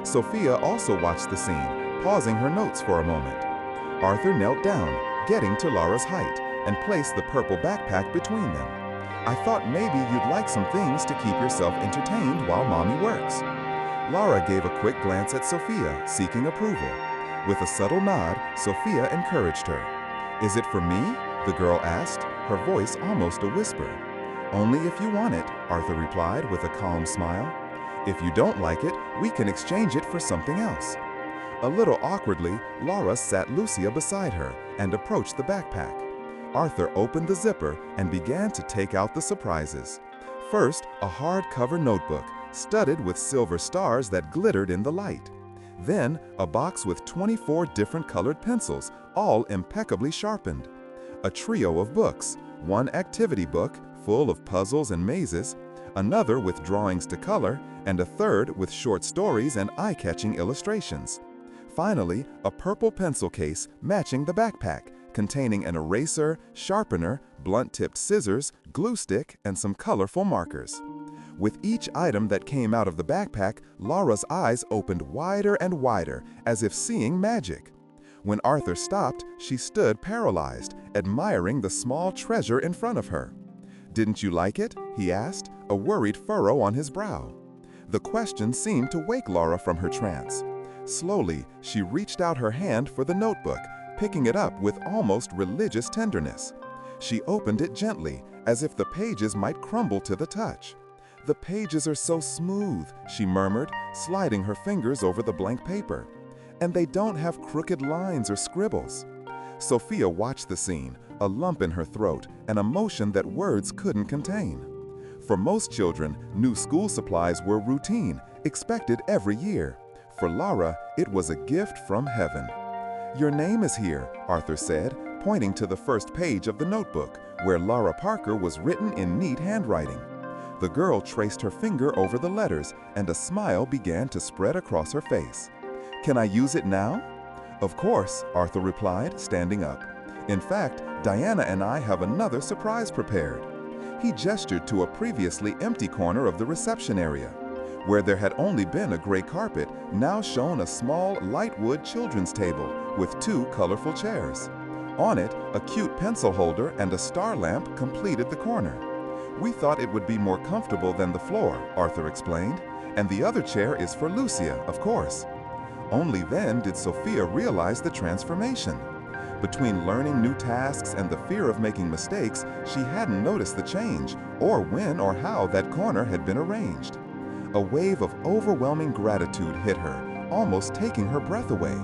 Sophia also watched the scene, pausing her notes for a moment. Arthur knelt down, getting to Laura's height, and placed the purple backpack between them. "I thought maybe you'd like some things to keep yourself entertained while Mommy works." Laura gave a quick glance at Sophia, seeking approval. With a subtle nod, Sophia encouraged her. "Is it for me?" the girl asked, her voice almost a whisper. "Only if you want it," Arthur replied with a calm smile. "If you don't like it, we can exchange it for something else." A little awkwardly, Laura sat Lucia beside her and approached the backpack. Arthur opened the zipper and began to take out the surprises. First, a hardcover notebook, studded with silver stars that glittered in the light. Then, a box with 24 different colored pencils, all impeccably sharpened. A trio of books, one activity book full of puzzles and mazes, another with drawings to color, and a third with short stories and eye-catching illustrations. Finally, a purple pencil case matching the backpack, containing an eraser, sharpener, blunt-tipped scissors, glue stick, and some colorful markers. With each item that came out of the backpack, Laura's eyes opened wider and wider, as if seeing magic. When Arthur stopped, she stood paralyzed, admiring the small treasure in front of her. "Didn't you like it?" he asked, a worried furrow on his brow. The question seemed to wake Laura from her trance. Slowly, she reached out her hand for the notebook, picking it up with almost religious tenderness. She opened it gently, as if the pages might crumble to the touch. "The pages are so smooth," she murmured, sliding her fingers over the blank paper. "And they don't have crooked lines or scribbles." Sophia watched the scene, a lump in her throat, an emotion that words couldn't contain. For most children, new school supplies were routine, expected every year. For Laura, it was a gift from heaven. "Your name is here," Arthur said, pointing to the first page of the notebook, where Laura Parker was written in neat handwriting. The girl traced her finger over the letters, and a smile began to spread across her face. "Can I use it now?" "Of course," Arthur replied, standing up. "In fact, Diana and I have another surprise prepared." He gestured to a previously empty corner of the reception area. Where there had only been a gray carpet, now shone a small, light wood children's table with 2 colorful chairs. On it, a cute pencil holder and a star lamp completed the corner. "We thought it would be more comfortable than the floor," Arthur explained, "and the other chair is for Lucia, of course." Only then did Sophia realize the transformation. Between learning new tasks and the fear of making mistakes, she hadn't noticed the change, or when or how that corner had been arranged. A wave of overwhelming gratitude hit her, almost taking her breath away.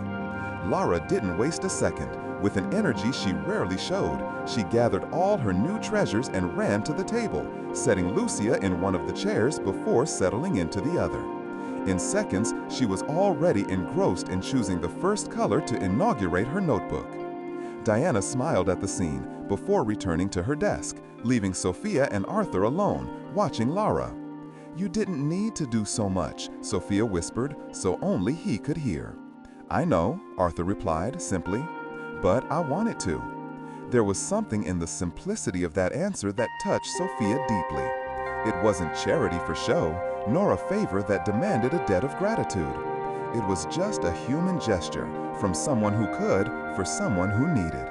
Lara didn't waste a second. With an energy she rarely showed, she gathered all her new treasures and ran to the table, setting Lucia in one of the chairs before settling into the other. In seconds, she was already engrossed in choosing the first color to inaugurate her notebook. Diana smiled at the scene before returning to her desk, leaving Sophia and Arthur alone, watching Lara. "You didn't need to do so much," Sophia whispered, so only he could hear. "I know," Arthur replied simply, "but I wanted to." There was something in the simplicity of that answer that touched Sophia deeply. It wasn't charity for show, nor a favor that demanded a debt of gratitude. It was just a human gesture from someone who could for someone who needed.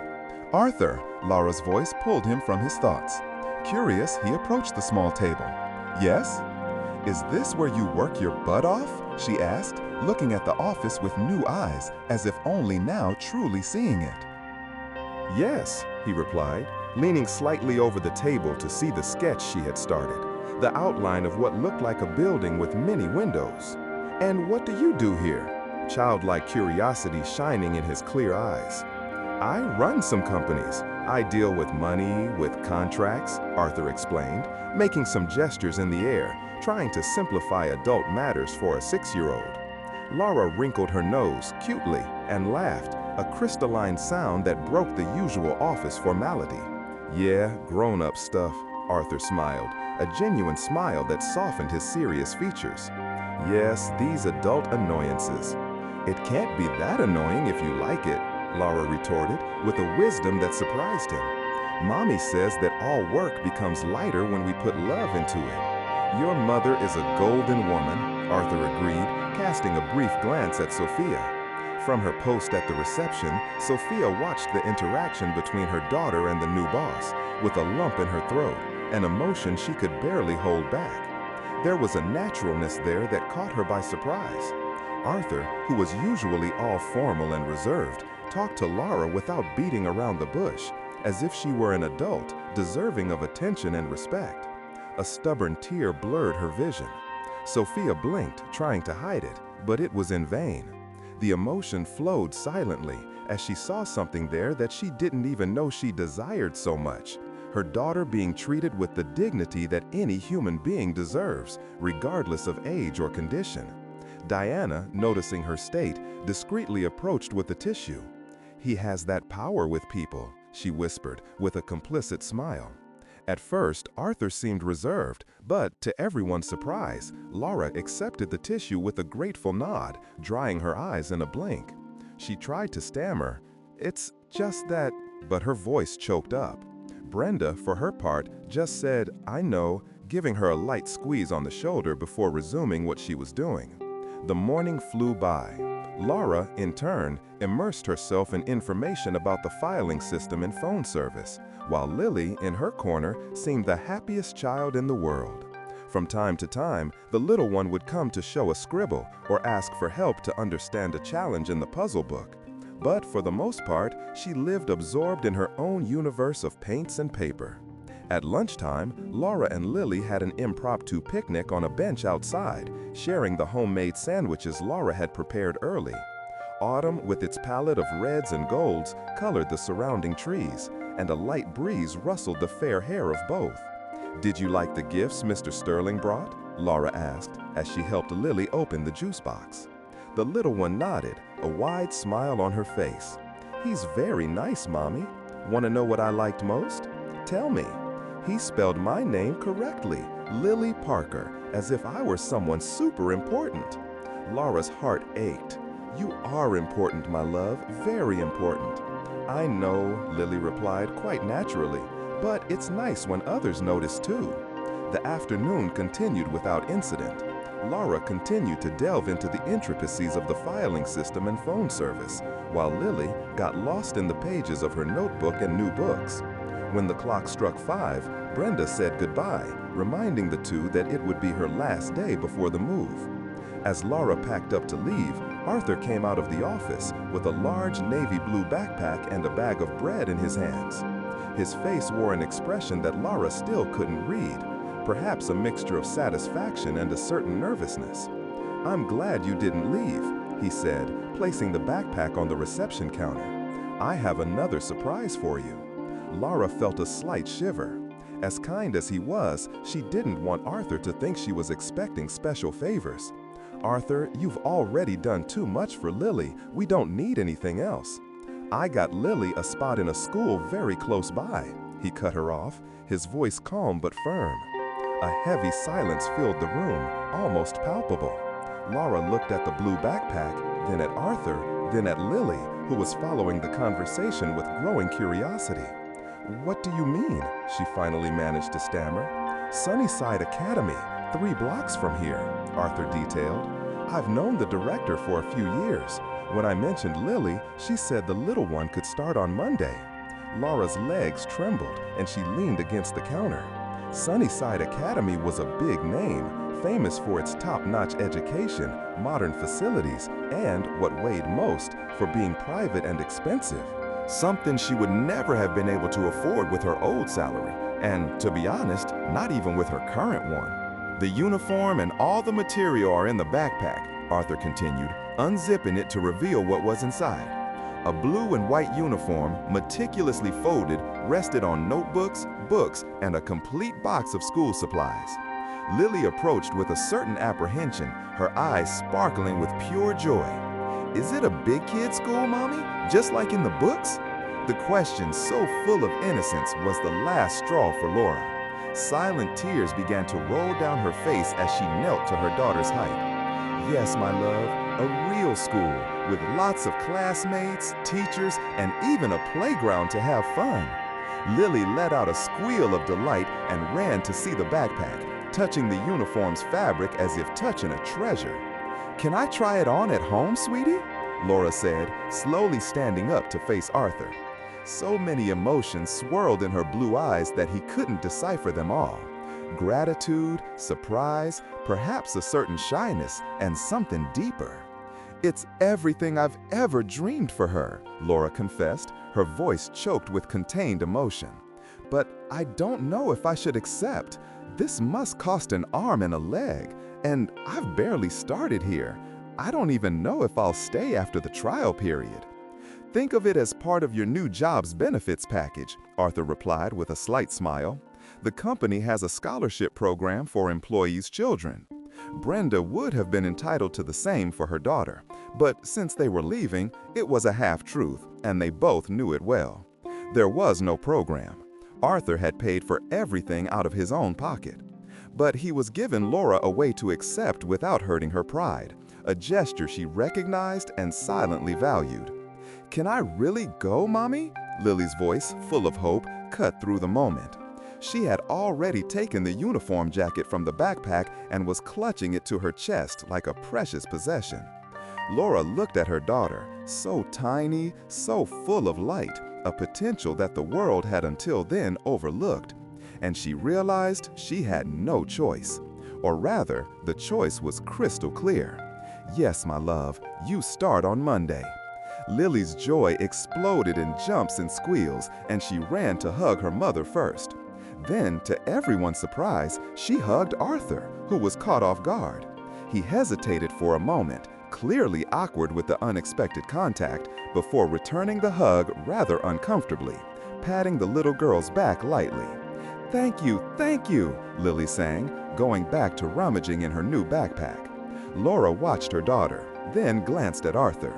"Arthur," Lara's voice pulled him from his thoughts. Curious, he approached the small table. "Yes? Is this where you work your butt off?" she asked, looking at the office with new eyes, as if only now truly seeing it. "Yes," he replied, leaning slightly over the table to see the sketch she had started, the outline of what looked like a building with many windows. "And what do you do here?" Childlike curiosity shining in his clear eyes. "I run some companies. I deal with money, with contracts," Arthur explained, making some gestures in the air, trying to simplify adult matters for a 6-year-old. Lara wrinkled her nose cutely and laughed, a crystalline sound that broke the usual office formality. "Yeah, grown-up stuff," Arthur smiled, a genuine smile that softened his serious features. "Yes, these adult annoyances." "It can't be that annoying if you like it," Lara retorted, with a wisdom that surprised him. "Mommy says that all work becomes lighter when we put love into it." "Your mother is a golden woman," Arthur agreed, casting a brief glance at Sophia. From her post at the reception, Sophia watched the interaction between her daughter and the new boss, with a lump in her throat, an emotion she could barely hold back. There was a naturalness there that caught her by surprise. Arthur, who was usually all formal and reserved, talked to Lara without beating around the bush, as if she were an adult, deserving of attention and respect. A stubborn tear blurred her vision. Sophia blinked, trying to hide it, but it was in vain. The emotion flowed silently, as she saw something there that she didn't even know she desired so much. Her daughter being treated with the dignity that any human being deserves, regardless of age or condition. Diana, noticing her state, discreetly approached with the tissue. "He has that power with people," she whispered, with a complicit smile. At first, Arthur seemed reserved, but to everyone's surprise, Lara accepted the tissue with a grateful nod, drying her eyes in a blink. She tried to stammer, "It's just that," but her voice choked up. Brenda, for her part, just said, "I know," giving her a light squeeze on the shoulder before resuming what she was doing. The morning flew by. Lara, in turn, immersed herself in information about the filing system and phone service, while Lily, in her corner, seemed the happiest child in the world. From time to time, the little one would come to show a scribble or ask for help to understand a challenge in the puzzle book. But for the most part, she lived absorbed in her own universe of paints and paper. At lunchtime, Lara and Lily had an impromptu picnic on a bench outside, sharing the homemade sandwiches Lara had prepared early. Autumn, with its palette of reds and golds, colored the surrounding trees, and a light breeze rustled the fair hair of both. "Did you like the gifts Mr. Sterling brought?" Lara asked, as she helped Lily open the juice box. The little one nodded, a wide smile on her face. "He's very nice, Mommy. Want to know what I liked most? Tell me." He spelled my name correctly, Lily Parker, as if I were someone super important. Lara's heart ached. "You are important, my love, very important." "I know," Lily replied quite naturally, "but it's nice when others notice too." The afternoon continued without incident. Lara continued to delve into the intricacies of the filing system and phone service, while Lily got lost in the pages of her notebook and new books. When the clock struck 5, Brenda said goodbye, reminding the two that it would be her last day before the move. As Lara packed up to leave, Arthur came out of the office with a large navy blue backpack and a bag of bread in his hands. His face wore an expression that Lara still couldn't read, perhaps a mixture of satisfaction and a certain nervousness. "I'm glad you didn't leave," he said, placing the backpack on the reception counter. "I have another surprise for you." Laura felt a slight shiver. As kind as he was, she didn't want Arthur to think she was expecting special favors. "Arthur, you've already done too much for Lily. We don't need anything else." "I got Lily a spot in a school very close by," he cut her off, his voice calm but firm. A heavy silence filled the room, almost palpable. Laura looked at the blue backpack, then at Arthur, then at Lily, who was following the conversation with growing curiosity. "What do you mean?" she finally managed to stammer. "Sunnyside Academy, 3 blocks from here," Arthur detailed. "I've known the director for a few years. When I mentioned Lily, she said the little one could start on Monday." Laura's legs trembled and she leaned against the counter. Sunnyside Academy was a big name, famous for its top-notch education, modern facilities, and, what weighed most, for being private and expensive. Something she would never have been able to afford with her old salary, and, to be honest, not even with her current one. "The uniform and all the material are in the backpack," Arthur continued, unzipping it to reveal what was inside. A blue and white uniform, meticulously folded, rested on notebooks, books, and a complete box of school supplies. Lily approached with a certain apprehension, her eyes sparkling with pure joy. "Is it a big kid school, Mommy? Just like in the books?" The question, so full of innocence, was the last straw for Laura. Silent tears began to roll down her face as she knelt to her daughter's height. "Yes, my love, a real school, with lots of classmates, teachers, and even a playground to have fun." Lily let out a squeal of delight and ran to see the backpack, touching the uniform's fabric as if touching a treasure. "Can I try it on at home, sweetie?" Laura said, slowly standing up to face Arthur. So many emotions swirled in her blue eyes that he couldn't decipher them all. Gratitude, surprise, perhaps a certain shyness, and something deeper. "It's everything I've ever dreamed for her," Laura confessed, her voice choked with contained emotion. "But I don't know if I should accept. This must cost an arm and a leg, and I've barely started here. I don't even know if I'll stay after the trial period." "Think of it as part of your new job's benefits package," Arthur replied with a slight smile. "The company has a scholarship program for employees' children. Brenda would have been entitled to the same for her daughter, but since they were leaving, it was a half-truth, and they both knew it well. There was no program. Arthur had paid for everything out of his own pocket. But he was giving Laura a way to accept without hurting her pride, a gesture she recognized and silently valued. "Can I really go, Mommy?" Lily's voice, full of hope, cut through the moment. She had already taken the uniform jacket from the backpack and was clutching it to her chest like a precious possession. Laura looked at her daughter, so tiny, so full of light, a potential that the world had until then overlooked. And she realized she had no choice. Or rather, the choice was crystal clear. "Yes, my love, you start on Monday." Lily's joy exploded in jumps and squeals, and she ran to hug her mother first. Then, to everyone's surprise, she hugged Arthur, who was caught off guard. He hesitated for a moment, clearly awkward with the unexpected contact, before returning the hug rather uncomfortably, patting the little girl's back lightly. "Thank you," Lily sang, going back to rummaging in her new backpack. Laura watched her daughter, then glanced at Arthur.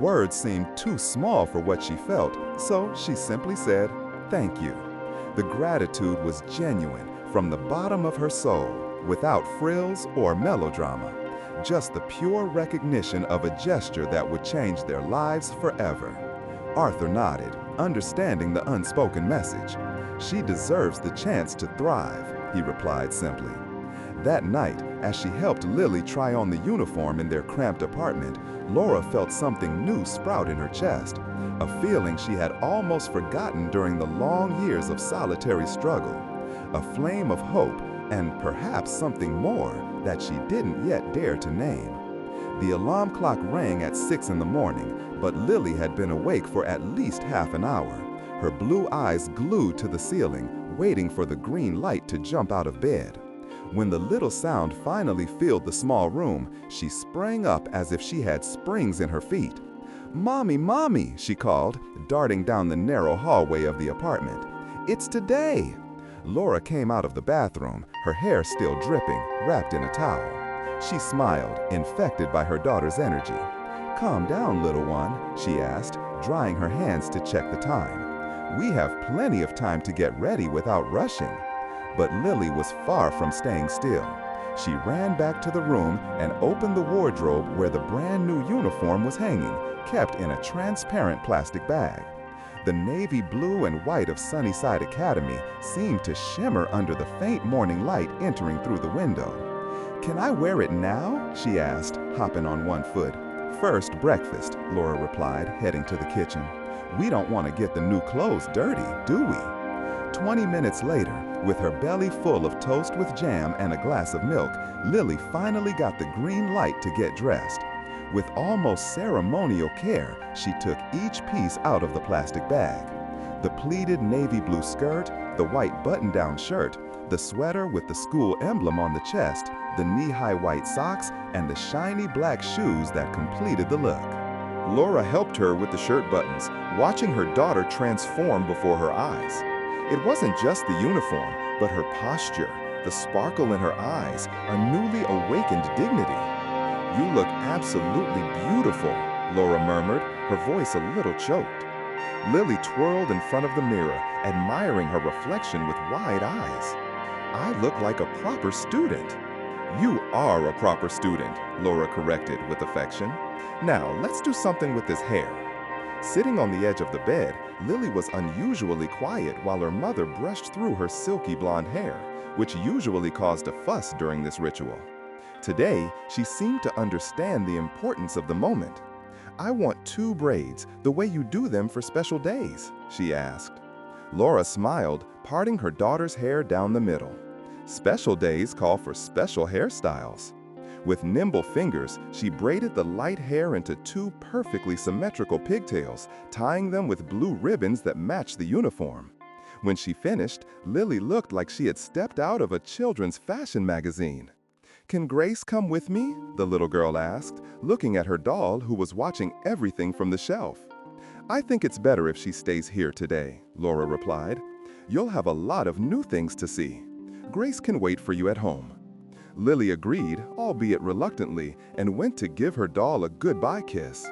Words seemed too small for what she felt, so she simply said, "Thank you." The gratitude was genuine, from the bottom of her soul, without frills or melodrama. Just the pure recognition of a gesture that would change their lives forever. Arthur nodded, understanding the unspoken message. "She deserves the chance to thrive," he replied simply. That night, as she helped Lily try on the uniform in their cramped apartment, Laura felt something new sprout in her chest, a feeling she had almost forgotten during the long years of solitary struggle, a flame of hope, and perhaps something more that she didn't yet dare to name. The alarm clock rang at 6 in the morning, but Lily had been awake for at least half an hour, her blue eyes glued to the ceiling, waiting for the green light to jump out of bed. When the little sound finally filled the small room, she sprang up as if she had springs in her feet. "Mommy, Mommy," she called, darting down the narrow hallway of the apartment. "It's today!" Laura came out of the bathroom, her hair still dripping, wrapped in a towel. She smiled, infected by her daughter's energy. "Calm down, little one," she asked, drying her hands to check the time. "We have plenty of time to get ready without rushing." But Lily was far from staying still. She ran back to the room and opened the wardrobe where the brand new uniform was hanging, kept in a transparent plastic bag. The navy blue and white of Sunnyside Academy seemed to shimmer under the faint morning light entering through the window. "Can I wear it now?" she asked, hopping on one foot. "First, breakfast," Laura replied, heading to the kitchen. "We don't want to get the new clothes dirty, do we?" 20 minutes later, with her belly full of toast with jam and a glass of milk, Lily finally got the green light to get dressed. With almost ceremonial care, she took each piece out of the plastic bag. The pleated navy blue skirt, the white button-down shirt, the sweater with the school emblem on the chest, the knee-high white socks, and the shiny black shoes that completed the look. Laura helped her with the shirt buttons, watching her daughter transform before her eyes. It wasn't just the uniform, but her posture, the sparkle in her eyes, a newly awakened dignity. "You look absolutely beautiful," Laura murmured, her voice a little choked. Lily twirled in front of the mirror, admiring her reflection with wide eyes. "I look like a proper student." "You are a proper student," Laura corrected with affection. "Now, let's do something with this hair." Sitting on the edge of the bed, Lily was unusually quiet while her mother brushed through her silky blonde hair, which usually caused a fuss during this ritual. Today, she seemed to understand the importance of the moment. "I want 2 braids, the way you do them for special days," she asked. Laura smiled, parting her daughter's hair down the middle. Special days call for special hairstyles. With nimble fingers, she braided the light hair into 2 perfectly symmetrical pigtails, tying them with blue ribbons that matched the uniform. When she finished, Lily looked like she had stepped out of a children's fashion magazine. "Can Grace come with me?" the little girl asked, looking at her doll who was watching everything from the shelf. "I think it's better if she stays here today," Laura replied. "You'll have a lot of new things to see. Grace can wait for you at home." Lily agreed, albeit reluctantly, and went to give her doll a goodbye kiss.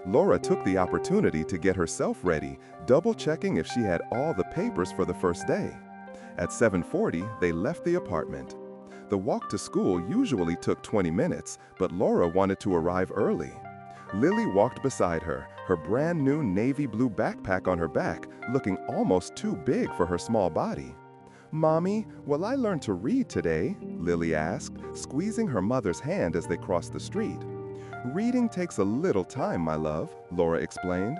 Laura took the opportunity to get herself ready, double-checking if she had all the papers for the first day. At 7:40, they left the apartment. The walk to school usually took 20 minutes, but Laura wanted to arrive early. Lily walked beside her, her brand new navy blue backpack on her back, looking almost too big for her small body. "Mommy, will I learn to read today?" Lily asked, squeezing her mother's hand as they crossed the street. "Reading takes a little time, my love," Laura explained.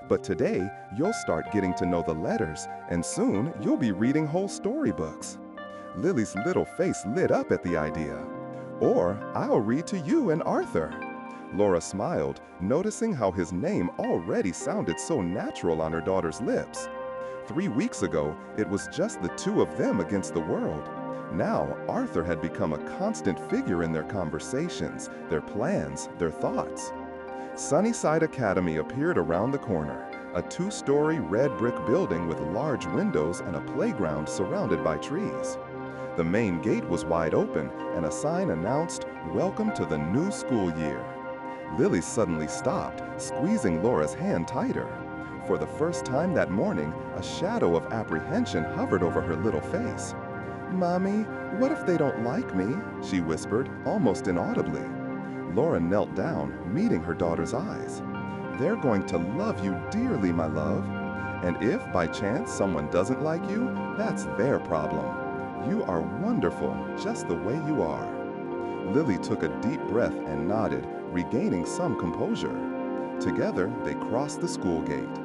"But today, you'll start getting to know the letters, and soon you'll be reading whole storybooks." Lily's little face lit up at the idea. "Or I'll read to you and Arthur." Laura smiled, noticing how his name already sounded so natural on her daughter's lips. 3 weeks ago, it was just the 2 of them against the world. Now, Arthur had become a constant figure in their conversations, their plans, their thoughts. Sunnyside Academy appeared around the corner, a 2-story red brick building with large windows and a playground surrounded by trees. The main gate was wide open, and a sign announced, "Welcome to the new school year." Lily suddenly stopped, squeezing Laura's hand tighter. For the first time that morning, a shadow of apprehension hovered over her little face. "Mommy, what if they don't like me?" she whispered, almost inaudibly. Laura knelt down, meeting her daughter's eyes. "They're going to love you dearly, my love. And if, by chance, someone doesn't like you, that's their problem. You are wonderful, just the way you are." Lily took a deep breath and nodded, regaining some composure. Together, they crossed the school gate.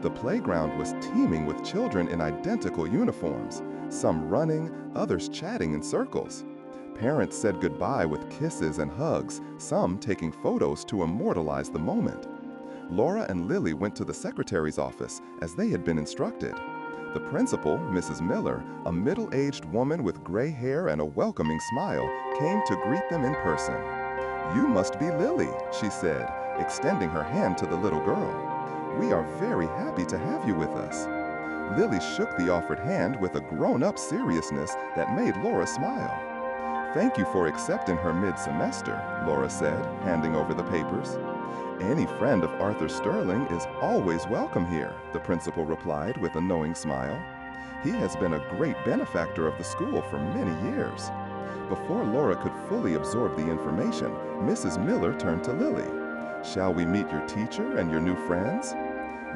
The playground was teeming with children in identical uniforms, some running, others chatting in circles. Parents said goodbye with kisses and hugs, some taking photos to immortalize the moment. Laura and Lily went to the secretary's office, as they had been instructed. The principal, Mrs. Miller, a middle-aged woman with gray hair and a welcoming smile, came to greet them in person. "You must be Lily," she said, extending her hand to the little girl. "We are very happy to have you with us." Lily shook the offered hand with a grown-up seriousness that made Laura smile. "Thank you for accepting her mid-semester," Laura said, handing over the papers. "Any friend of Arthur Sterling is always welcome here," the principal replied with a knowing smile. "He has been a great benefactor of the school for many years." Before Laura could fully absorb the information, Mrs. Miller turned to Lily. "Shall we meet your teacher and your new friends?"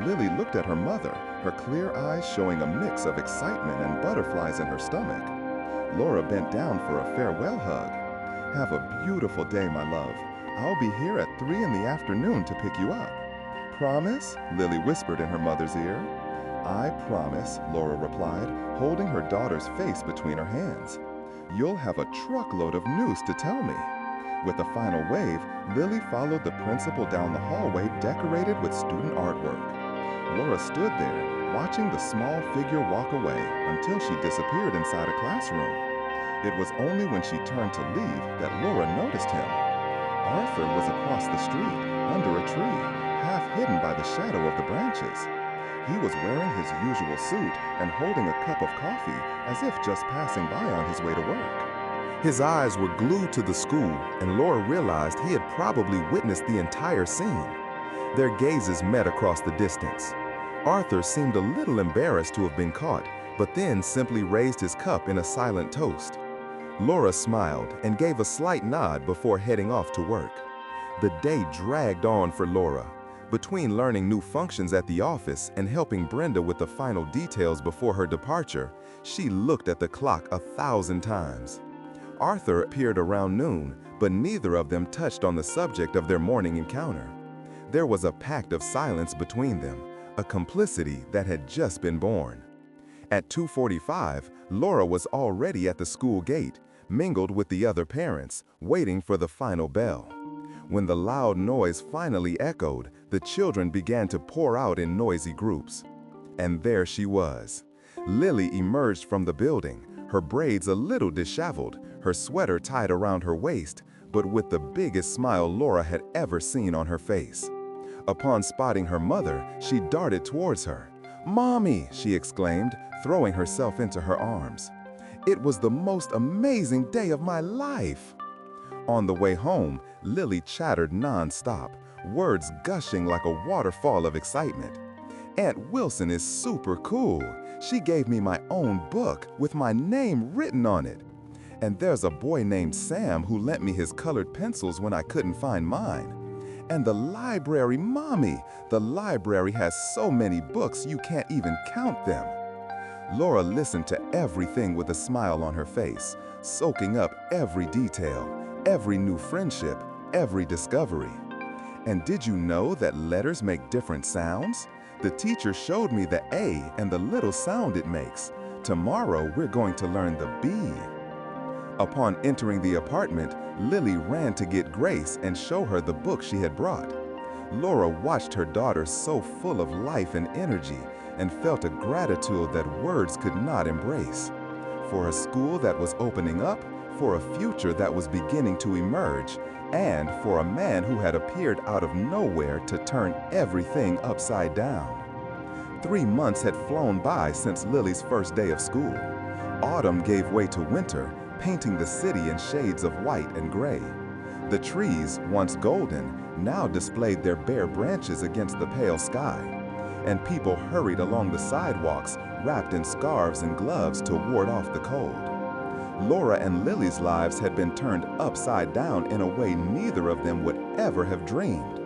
Lily looked at her mother, her clear eyes showing a mix of excitement and butterflies in her stomach. Laura bent down for a farewell hug. "Have a beautiful day, my love. I'll be here at 3 in the afternoon to pick you up." "Promise?" Lily whispered in her mother's ear. "I promise," Laura replied, holding her daughter's face between her hands. "You'll have a truckload of news to tell me." With a final wave, Lily followed the principal down the hallway decorated with student artwork. Laura stood there, watching the small figure walk away until she disappeared inside a classroom. It was only when she turned to leave that Laura noticed him. Arthur was across the street, under a tree, half hidden by the shadow of the branches. He was wearing his usual suit and holding a cup of coffee as if just passing by on his way to work. His eyes were glued to the school, and Laura realized he had probably witnessed the entire scene. Their gazes met across the distance. Arthur seemed a little embarrassed to have been caught, but then simply raised his cup in a silent toast. Laura smiled and gave a slight nod before heading off to work. The day dragged on for Laura. Between learning new functions at the office and helping Brenda with the final details before her departure, she looked at the clock 1,000 times. Arthur appeared around noon, but neither of them touched on the subject of their morning encounter. There was a pact of silence between them, a complicity that had just been born. At 2:45, Laura was already at the school gate, mingled with the other parents, waiting for the final bell. When the loud noise finally echoed, the children began to pour out in noisy groups. And there she was. Lily emerged from the building, her braids a little disheveled, her sweater tied around her waist, but with the biggest smile Laura had ever seen on her face. Upon spotting her mother, she darted towards her. "Mommy!" she exclaimed, throwing herself into her arms. "It was the most amazing day of my life!" On the way home, Lily chattered non-stop, words gushing like a waterfall of excitement. "Aunt Wilson is super cool. She gave me my own book with my name written on it. And there's a boy named Sam who lent me his colored pencils when I couldn't find mine. And the library, Mommy! The library has so many books you can't even count them." Laura listened to everything with a smile on her face, soaking up every detail, every new friendship, every discovery. "And did you know that letters make different sounds? The teacher showed me the A and the little sound it makes. Tomorrow we're going to learn the B." Upon entering the apartment, Lily ran to get Grace and show her the book she had brought. Laura watched her daughter so full of life and energy and felt a gratitude that words could not embrace. For a school that was opening up, for a future that was beginning to emerge, and for a man who had appeared out of nowhere to turn everything upside down. 3 months had flown by since Lily's first day of school. Autumn gave way to winter, painting the city in shades of white and gray. The trees, once golden, now displayed their bare branches against the pale sky, and people hurried along the sidewalks, wrapped in scarves and gloves to ward off the cold. Laura and Lily's lives had been turned upside down in a way neither of them would ever have dreamed.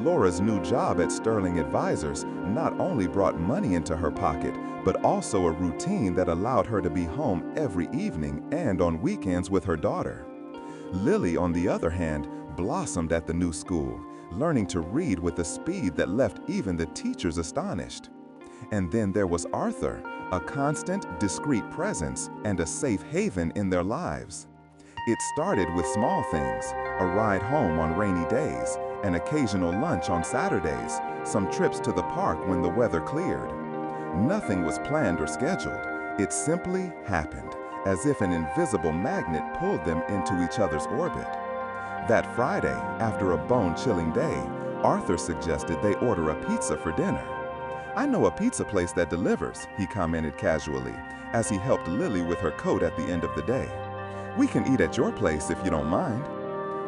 Laura's new job at Sterling Advisors not only brought money into her pocket, but also a routine that allowed her to be home every evening and on weekends with her daughter. Lily, on the other hand, blossomed at the new school, learning to read with a speed that left even the teachers astonished. And then there was Arthur, a constant, discreet presence and a safe haven in their lives. It started with small things, a ride home on rainy days, an occasional lunch on Saturdays, some trips to the park when the weather cleared. Nothing was planned or scheduled. It simply happened, as if an invisible magnet pulled them into each other's orbit. That Friday, after a bone-chilling day, Arthur suggested they order a pizza for dinner. "I know a pizza place that delivers," he commented casually, as he helped Lily with her coat at the end of the day. "We can eat at your place if you don't mind."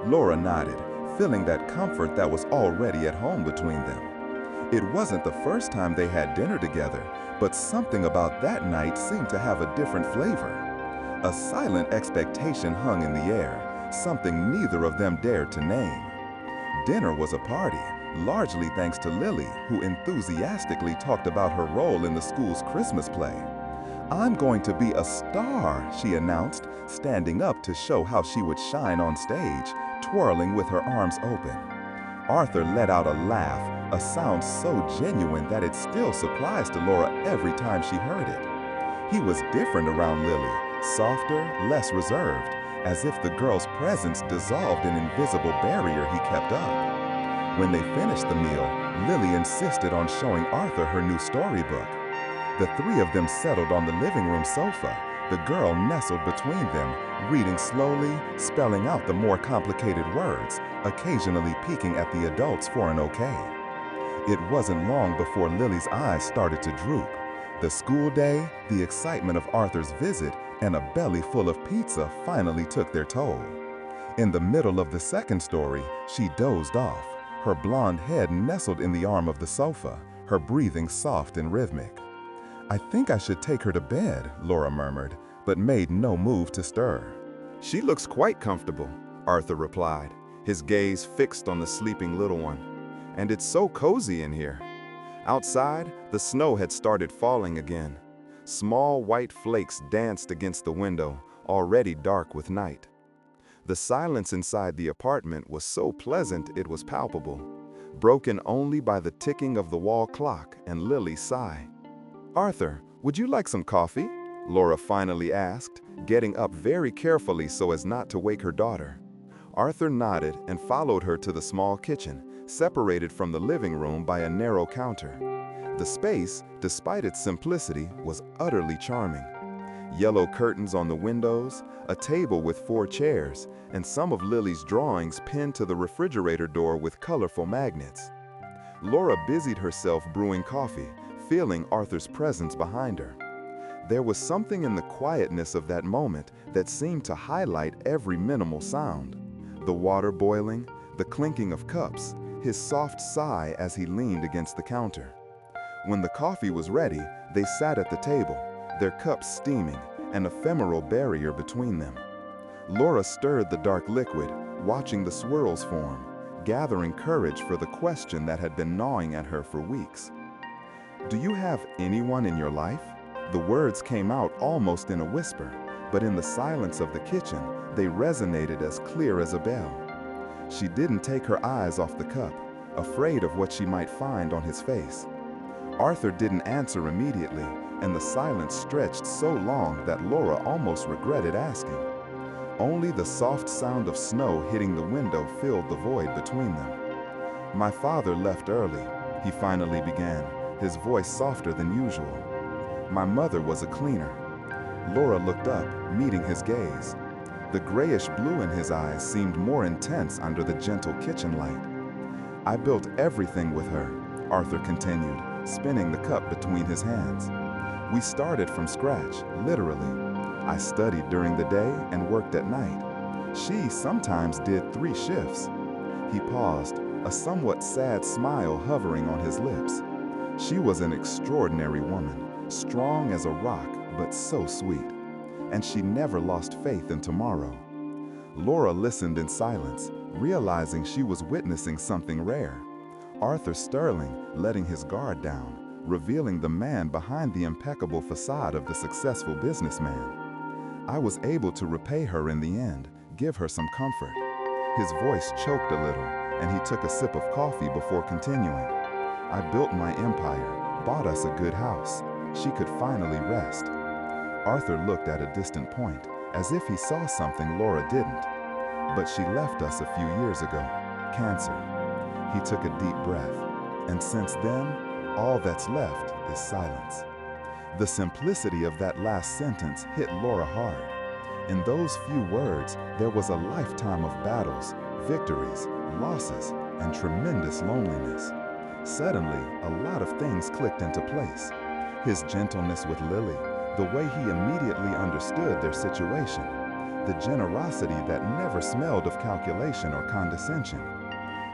Laura nodded, feeling that comfort that was already at home between them. It wasn't the first time they had dinner together, but something about that night seemed to have a different flavor. A silent expectation hung in the air, something neither of them dared to name. Dinner was a party, largely thanks to Lily, who enthusiastically talked about her role in the school's Christmas play. "I'm going to be a star," she announced, standing up to show how she would shine on stage, twirling with her arms open. Arthur let out a laugh, a sound so genuine that it still surprised Laura every time she heard it. He was different around Lily, softer, less reserved, as if the girl's presence dissolved an invisible barrier he kept up. When they finished the meal, Lily insisted on showing Arthur her new storybook. The three of them settled on the living room sofa, the girl nestled between them, reading slowly, spelling out the more complicated words, occasionally peeking at the adults for an okay. It wasn't long before Lily's eyes started to droop. The school day, the excitement of Arthur's visit, and a belly full of pizza finally took their toll. In the middle of the second story, she dozed off, her blonde head nestled in the arm of the sofa, her breathing soft and rhythmic. "I think I should take her to bed," Laura murmured, but made no move to stir. "She looks quite comfortable," Arthur replied, his gaze fixed on the sleeping little one. "And it's so cozy in here." Outside, the snow had started falling again. Small white flakes danced against the window, already dark with night. The silence inside the apartment was so pleasant it was palpable, broken only by the ticking of the wall clock and Lily's sigh. "Arthur, would you like some coffee?" Laura finally asked, getting up very carefully so as not to wake her daughter. Arthur nodded and followed her to the small kitchen, separated from the living room by a narrow counter. The space, despite its simplicity, was utterly charming. Yellow curtains on the windows, a table with 4 chairs, and some of Lily's drawings pinned to the refrigerator door with colorful magnets. Laura busied herself brewing coffee, feeling Arthur's presence behind her. There was something in the quietness of that moment that seemed to highlight every minimal sound. The water boiling, the clinking of cups, his soft sigh as he leaned against the counter. When the coffee was ready, they sat at the table, their cups steaming, an ephemeral barrier between them. Laura stirred the dark liquid, watching the swirls form, gathering courage for the question that had been gnawing at her for weeks. "Do you have anyone in your life?" The words came out almost in a whisper, but in the silence of the kitchen, they resonated as clear as a bell. She didn't take her eyes off the cup, afraid of what she might find on his face. Arthur didn't answer immediately, and the silence stretched so long that Laura almost regretted asking. Only the soft sound of snow hitting the window filled the void between them. "My father left early," he finally began, his voice softer than usual. "My mother was a cleaner." Laura looked up, meeting his gaze. The grayish blue in his eyes seemed more intense under the gentle kitchen light. "I built everything with her," Arthur continued, spinning the cup between his hands. "We started from scratch, literally. I studied during the day and worked at night. She sometimes did 3 shifts. He paused, a somewhat sad smile hovering on his lips. She was an extraordinary woman, strong as a rock, but so sweet. And she never lost faith in tomorrow." Laura listened in silence, realizing she was witnessing something rare. Arthur Sterling letting his guard down, revealing the man behind the impeccable facade of the successful businessman. "I was able to repay her in the end, give her some comfort." His voice choked a little, and he took a sip of coffee before continuing. "I built my empire, bought us a good house. She could finally rest." Arthur looked at a distant point, as if he saw something Laura didn't. "But she left us a few years ago. Cancer." He took a deep breath. "And since then, all that's left is silence." The simplicity of that last sentence hit Laura hard. In those few words, there was a lifetime of battles, victories, losses, and tremendous loneliness. Suddenly, a lot of things clicked into place. His gentleness with Lily, the way he immediately understood their situation, the generosity that never smelled of calculation or condescension.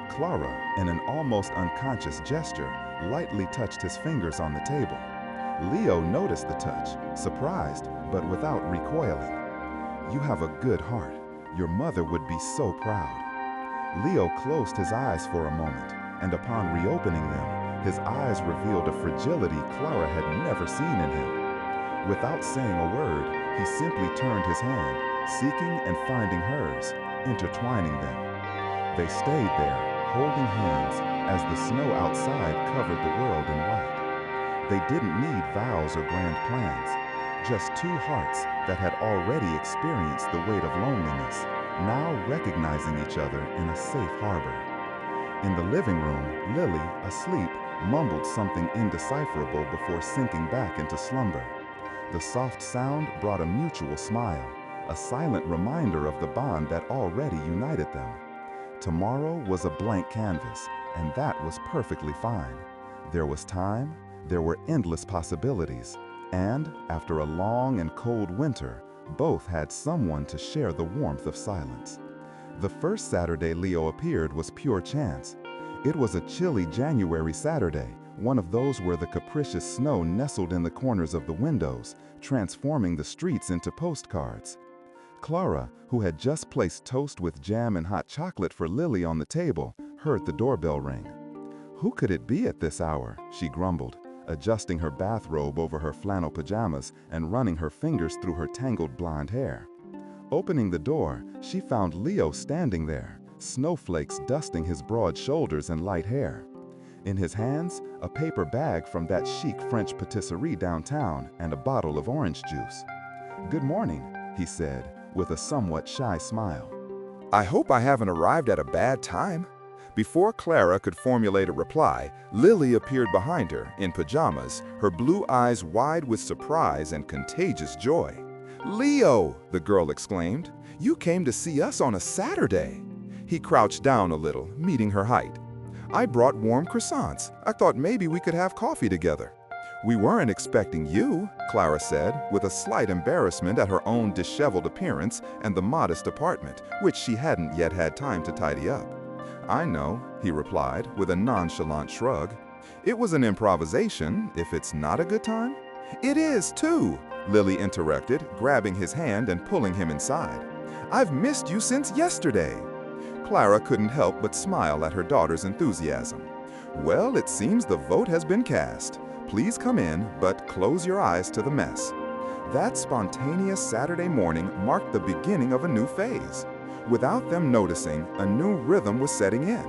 Clara, in an almost unconscious gesture, lightly touched his fingers on the table. Leo noticed the touch, surprised, but without recoiling. "You have a good heart. Your mother would be so proud." Leo closed his eyes for a moment, and upon reopening them, his eyes revealed a fragility Clara had never seen in him. Without saying a word, he simply turned his hand, seeking and finding hers, intertwining them. They stayed there, holding hands, as the snow outside covered the world in white. They didn't need vows or grand plans, just two hearts that had already experienced the weight of loneliness, now recognizing each other in a safe harbor. In the living room, Lily, asleep, mumbled something indecipherable before sinking back into slumber. The soft sound brought a mutual smile, a silent reminder of the bond that already united them. Tomorrow was a blank canvas, and that was perfectly fine. There was time, there were endless possibilities, and, after a long and cold winter, both had someone to share the warmth of silence. The first Saturday Leo appeared was pure chance. It was a chilly January Saturday, one of those where the capricious snow nestled in the corners of the windows, transforming the streets into postcards. Clara, who had just placed toast with jam and hot chocolate for Lily on the table, heard the doorbell ring. "Who could it be at this hour?" she grumbled, adjusting her bathrobe over her flannel pajamas and running her fingers through her tangled blonde hair. Opening the door, she found Leo standing there, snowflakes dusting his broad shoulders and light hair. In his hands, a paper bag from that chic French patisserie downtown and a bottle of orange juice. "Good morning," he said, with a somewhat shy smile. "I hope I haven't arrived at a bad time." Before Clara could formulate a reply, Lily appeared behind her, in pajamas, her blue eyes wide with surprise and contagious joy. "Leo!" the girl exclaimed. "You came to see us on a Saturday!" He crouched down a little, meeting her height. "I brought warm croissants. I thought maybe we could have coffee together." "We weren't expecting you," Clara said, with a slight embarrassment at her own disheveled appearance and the modest apartment, which she hadn't yet had time to tidy up. "I know," he replied, with a nonchalant shrug. "It was an improvisation, if it's not a good time." "It is, too," Lily interrupted, grabbing his hand and pulling him inside. "I've missed you since yesterday." Clara couldn't help but smile at her daughter's enthusiasm. "Well, it seems the vote has been cast. Please come in, but close your eyes to the mess." That spontaneous Saturday morning marked the beginning of a new phase. Without them noticing, a new rhythm was setting in.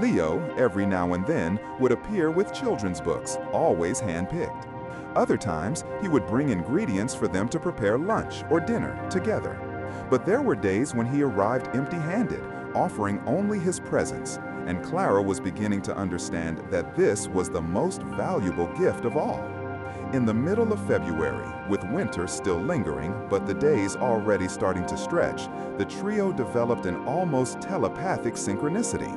Leo, every now and then, would appear with children's books, always hand-picked. Other times, he would bring ingredients for them to prepare lunch or dinner together. But there were days when he arrived empty-handed, offering only his presence, and Clara was beginning to understand that this was the most valuable gift of all. In the middle of February, with winter still lingering, but the days already starting to stretch, the trio developed an almost telepathic synchronicity.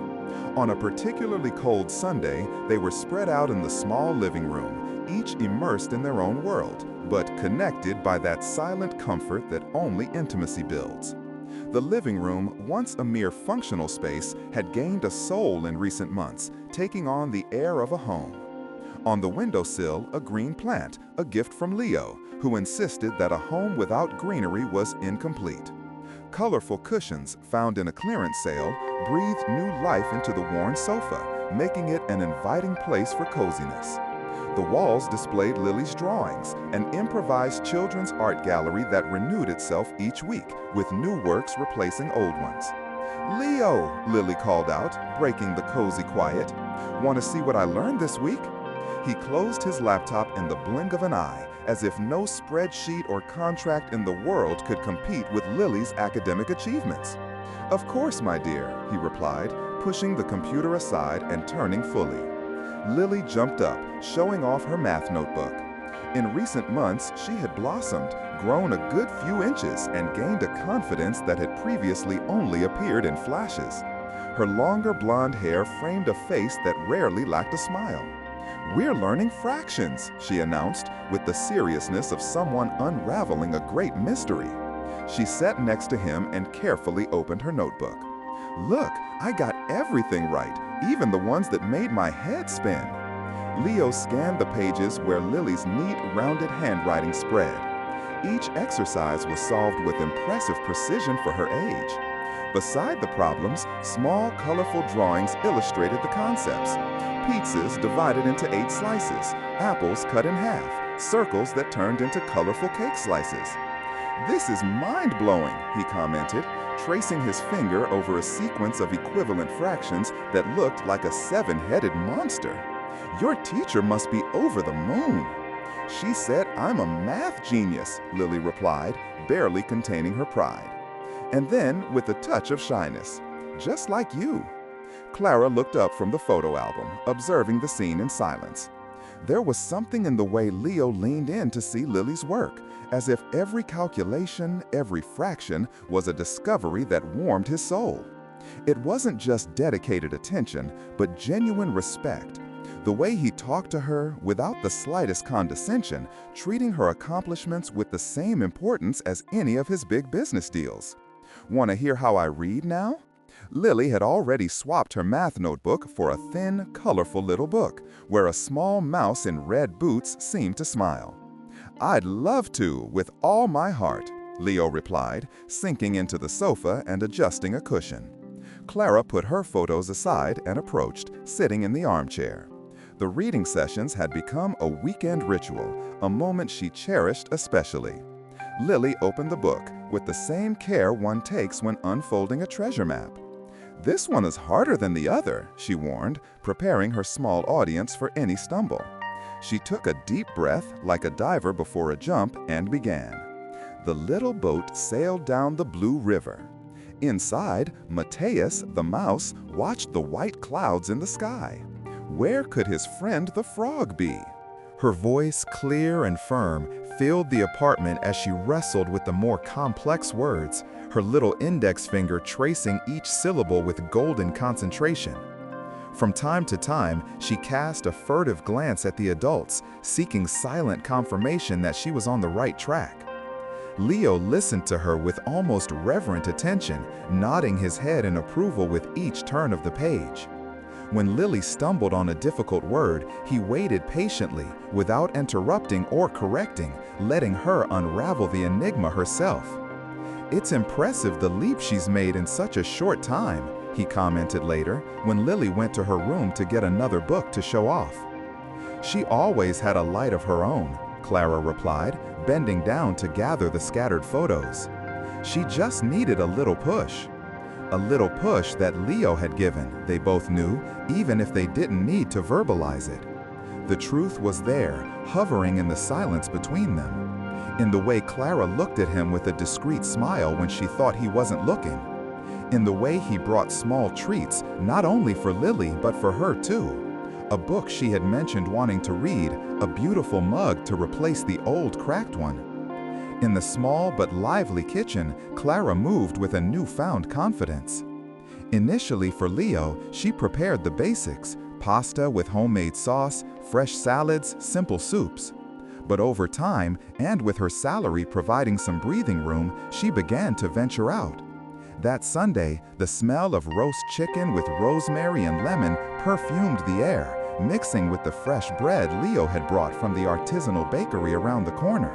On a particularly cold Sunday, they were spread out in the small living room, each immersed in their own world, but connected by that silent comfort that only intimacy builds. The living room, once a mere functional space, had gained a soul in recent months, taking on the air of a home. On the windowsill, a green plant, a gift from Leo, who insisted that a home without greenery was incomplete. Colorful cushions, found in a clearance sale, breathed new life into the worn sofa, making it an inviting place for coziness. The walls displayed Lily's drawings, an improvised children's art gallery that renewed itself each week, with new works replacing old ones. "Leo," Lily called out, breaking the cozy quiet. "Want to see what I learned this week?" He closed his laptop in the blink of an eye, as if no spreadsheet or contract in the world could compete with Lily's academic achievements. "Of course, my dear," he replied, pushing the computer aside and turning fully. Lily jumped up, showing off her math notebook. In recent months, she had blossomed, grown a good few inches, and gained a confidence that had previously only appeared in flashes. Her longer blonde hair framed a face that rarely lacked a smile. "We're learning fractions," she announced, with the seriousness of someone unraveling a great mystery. She sat next to him and carefully opened her notebook. "Look, I got everything right, even the ones that made my head spin." Leo scanned the pages where Lily's neat, rounded handwriting spread. Each exercise was solved with impressive precision for her age. Beside the problems, small, colorful drawings illustrated the concepts. Pizzas divided into 8 slices, apples cut in half, circles that turned into colorful cake slices. "This is mind-blowing," he commented, tracing his finger over a sequence of equivalent fractions that looked like a 7-headed monster. "Your teacher must be over the moon." "She said I'm a math genius," Lily replied, barely containing her pride. And then, with a touch of shyness, "Just like you." Clara looked up from the photo album, observing the scene in silence. There was something in the way Leo leaned in to see Lily's work, as if every calculation, every fraction, was a discovery that warmed his soul. It wasn't just dedicated attention, but genuine respect. The way he talked to her, without the slightest condescension, treating her accomplishments with the same importance as any of his big business deals. "Want to hear how I read now?" Lily had already swapped her math notebook for a thin, colorful little book, where a small mouse in red boots seemed to smile. "I'd love to, with all my heart," Leo replied, sinking into the sofa and adjusting a cushion. Clara put her photos aside and approached, sitting in the armchair. The reading sessions had become a weekend ritual, a moment she cherished especially. Lily opened the book with the same care one takes when unfolding a treasure map. "This one is harder than the other," she warned, preparing her small audience for any stumble. She took a deep breath like a diver before a jump and began. The little boat sailed down the blue river. Inside, Mateus, the mouse, watched the white clouds in the sky. Where could his friend the frog be? Her voice, clear and firm, filled the apartment as she wrestled with the more complex words, her little index finger tracing each syllable with golden concentration. From time to time, she cast a furtive glance at the adults, seeking silent confirmation that she was on the right track. Leo listened to her with almost reverent attention, nodding his head in approval with each turn of the page. When Lily stumbled on a difficult word, he waited patiently, without interrupting or correcting, letting her unravel the enigma herself. "It's impressive the leap she's made in such a short time," he commented later, when Lily went to her room to get another book to show off. "She always had a light of her own," Clara replied, bending down to gather the scattered photos. "She just needed a little push." A little push that Leo had given, they both knew, even if they didn't need to verbalize it. The truth was there, hovering in the silence between them. In the way Clara looked at him with a discreet smile when she thought he wasn't looking. In the way he brought small treats, not only for Lily, but for her too. A book she had mentioned wanting to read, a beautiful mug to replace the old cracked one. In the small but lively kitchen, Clara moved with a newfound confidence. Initially for Leo, she prepared the basics, pasta with homemade sauce, fresh salads, simple soups. But over time, and with her salary providing some breathing room, she began to venture out. That Sunday, the smell of roast chicken with rosemary and lemon perfumed the air, mixing with the fresh bread Leo had brought from the artisanal bakery around the corner.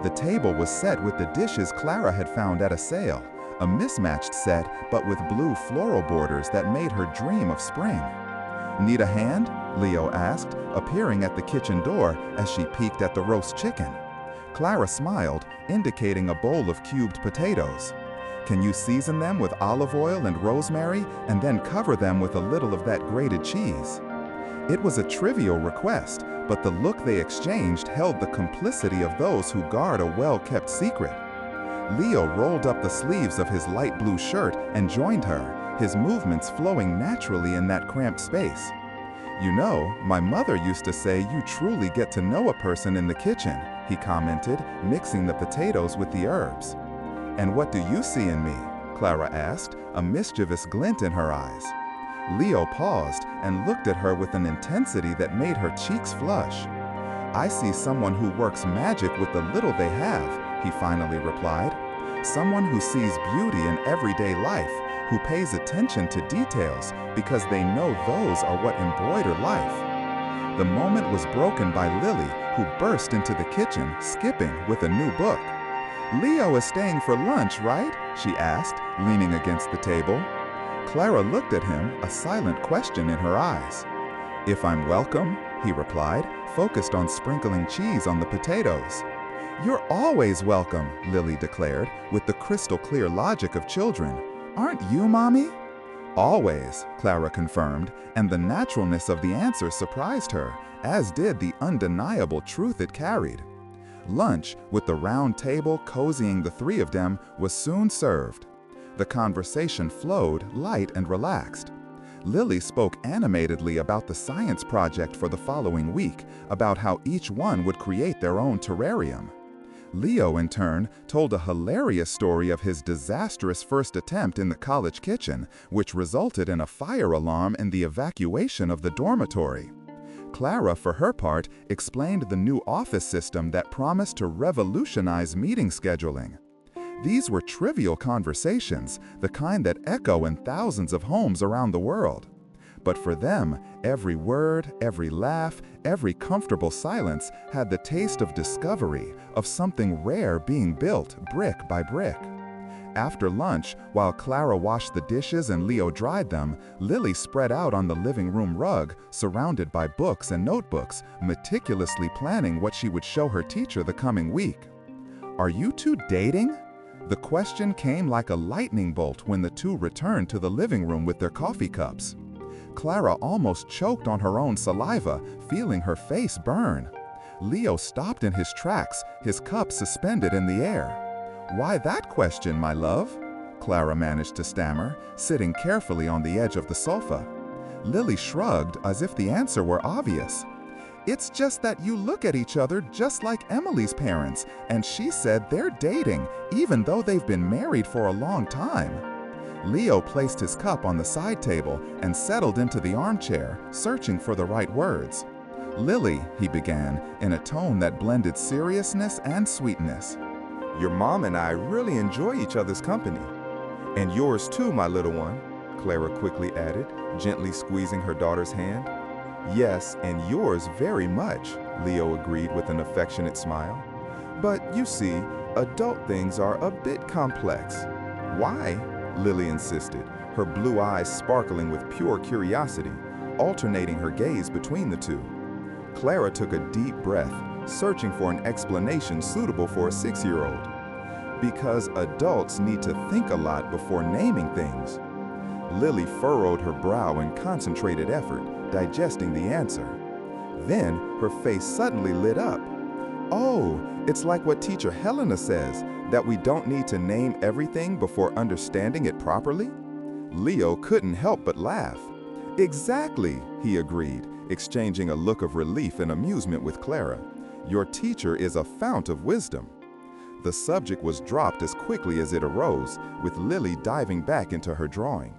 The table was set with the dishes Clara had found at a sale, a mismatched set but with blue floral borders that made her dream of spring. "Need a hand?" Leo asked, appearing at the kitchen door as she peeked at the roast chicken. Clara smiled, indicating a bowl of cubed potatoes. "Can you season them with olive oil and rosemary and then cover them with a little of that grated cheese?" It was a trivial request, but the look they exchanged held the complicity of those who guard a well-kept secret. Leo rolled up the sleeves of his light blue shirt and joined her, his movements flowing naturally in that cramped space. You know, my mother used to say you truly get to know a person in the kitchen, he commented, mixing the potatoes with the herbs. And what do you see in me? Clara asked, a mischievous glint in her eyes. Leo paused and looked at her with an intensity that made her cheeks flush. I see someone who works magic with the little they have, he finally replied. Someone who sees beauty in everyday life, who pays attention to details because they know those are what embroider life. The moment was broken by Lily, who burst into the kitchen, skipping with a new book. Leo is staying for lunch, right? She asked, leaning against the table. Clara looked at him, a silent question in her eyes. If I'm welcome, he replied, focused on sprinkling cheese on the potatoes. You're always welcome, Lily declared, with the crystal-clear logic of children. Aren't you, Mommy? Always, Clara confirmed, and the naturalness of the answer surprised her, as did the undeniable truth it carried. Lunch, with the round table cozying the three of them, was soon served. The conversation flowed, light and relaxed. Lily spoke animatedly about the science project for the following week, about how each one would create their own terrarium. Leo, in turn, told a hilarious story of his disastrous first attempt in the college kitchen, which resulted in a fire alarm and the evacuation of the dormitory. Clara, for her part, explained the new office system that promised to revolutionize meeting scheduling. These were trivial conversations, the kind that echo in thousands of homes around the world. But for them, every word, every laugh, every comfortable silence had the taste of discovery, of something rare being built brick by brick. After lunch, while Clara washed the dishes and Leo dried them, Lily spread out on the living room rug, surrounded by books and notebooks, meticulously planning what she would show her teacher the coming week. Are you two dating? The question came like a lightning bolt when the two returned to the living room with their coffee cups. Clara almost choked on her own saliva, feeling her face burn. Leo stopped in his tracks, his cup suspended in the air. Why that question, my love? Clara managed to stammer, sitting carefully on the edge of the sofa. Lily shrugged as if the answer were obvious. It's just that you look at each other just like Emily's parents, and she said they're dating, even though they've been married for a long time. Leo placed his cup on the side table and settled into the armchair, searching for the right words. Lily, he began, in a tone that blended seriousness and sweetness. Your mom and I really enjoy each other's company. And yours too, my little one, Clara quickly added, gently squeezing her daughter's hand. Yes, and yours very much, Leo agreed with an affectionate smile. But you see, adult things are a bit complex. Why? Lily insisted, her blue eyes sparkling with pure curiosity, alternating her gaze between the two. Clara took a deep breath, searching for an explanation suitable for a 6-year-old. Because adults need to think a lot before naming things. Lily furrowed her brow in concentrated effort, digesting the answer. Then her face suddenly lit up. Oh, it's like what teacher Helena says, that we don't need to name everything before understanding it properly? Leo couldn't help but laugh. Exactly, he agreed, exchanging a look of relief and amusement with Clara. Your teacher is a fount of wisdom. The subject was dropped as quickly as it arose, with Lily diving back into her drawing.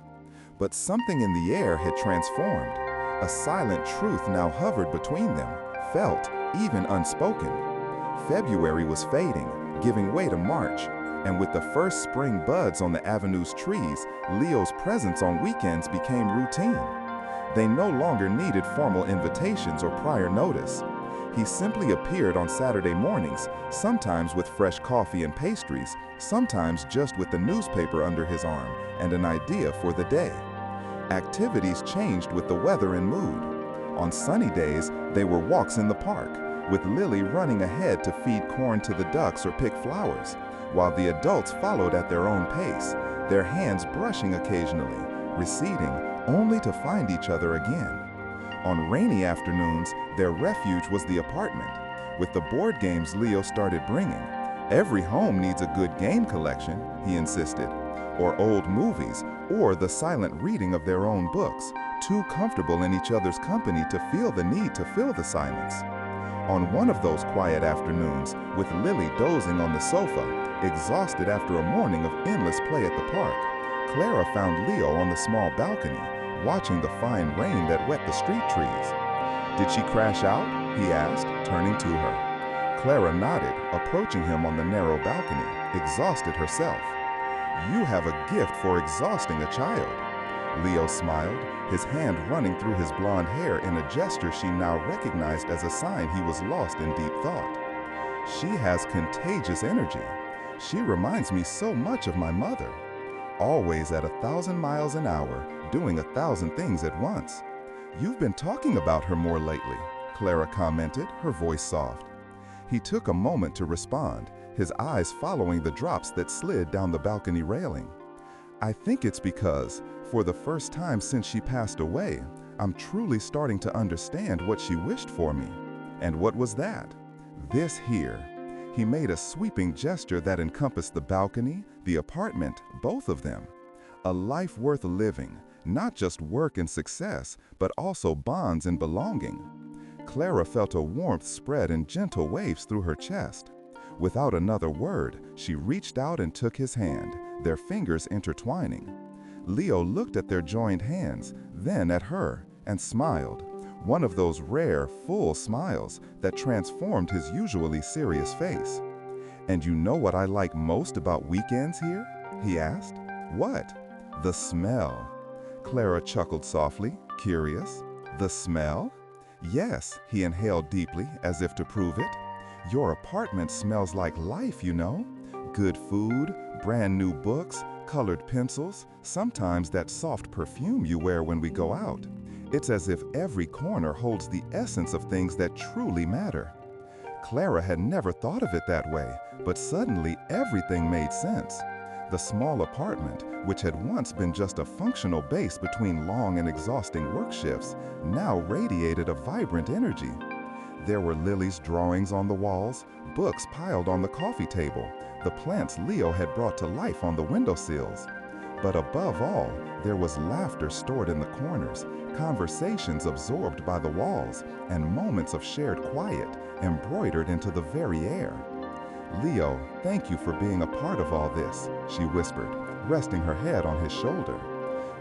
But something in the air had transformed. A silent truth now hovered between them, felt, even unspoken. February was fading, giving way to March, and with the first spring buds on the avenue's trees, Leo's presence on weekends became routine. They no longer needed formal invitations or prior notice. He simply appeared on Saturday mornings, sometimes with fresh coffee and pastries, sometimes just with the newspaper under his arm and an idea for the day. Activities changed with the weather and mood. On sunny days, they were walks in the park, with Lily running ahead to feed corn to the ducks or pick flowers, while the adults followed at their own pace, their hands brushing occasionally, receding, only to find each other again. On rainy afternoons, their refuge was the apartment, with the board games Leo started bringing. Every home needs a good game collection, he insisted. or old movies, or the silent reading of their own books, too comfortable in each other's company to feel the need to fill the silence. On one of those quiet afternoons, with Lily dozing on the sofa, exhausted after a morning of endless play at the park, Clara found Leo on the small balcony, watching the fine rain that wet the street trees. "Did she crash out?" he asked, turning to her. Clara nodded, approaching him on the narrow balcony, exhausted herself. "You have a gift for exhausting a child." Leo smiled, his hand running through his blonde hair in a gesture she now recognized as a sign he was lost in deep thought. "She has contagious energy. She reminds me so much of my mother. Always at 1,000 miles an hour, doing 1,000 things at once." "You've been talking about her more lately," Clara commented, her voice soft. He took a moment to respond, his eyes following the drops that slid down the balcony railing. "I think it's because, for the first time since she passed away, I'm truly starting to understand what she wished for me." "And what was that?" "This here." He made a sweeping gesture that encompassed the balcony, the apartment, both of them. "A life worth living, not just work and success, but also bonds and belonging." Clara felt a warmth spread in gentle waves through her chest. Without another word, she reached out and took his hand, their fingers intertwining. Leo looked at their joined hands, then at her, and smiled, one of those rare, full smiles that transformed his usually serious face. "And you know what I like most about weekends here?" he asked. "What?" "The smell." Clara chuckled softly, curious. "The smell?" "Yes," he inhaled deeply, as if to prove it. "Your apartment smells like life, you know. Good food, brand new books, colored pencils, sometimes that soft perfume you wear when we go out. It's as if every corner holds the essence of things that truly matter." Clara had never thought of it that way, but suddenly everything made sense. The small apartment, which had once been just a functional base between long and exhausting work shifts, now radiated a vibrant energy. There were Lily's drawings on the walls, books piled on the coffee table, the plants Leo had brought to life on the windowsills. But above all, there was laughter stored in the corners, conversations absorbed by the walls, and moments of shared quiet embroidered into the very air. "Leo, thank you for being a part of all this," she whispered, resting her head on his shoulder.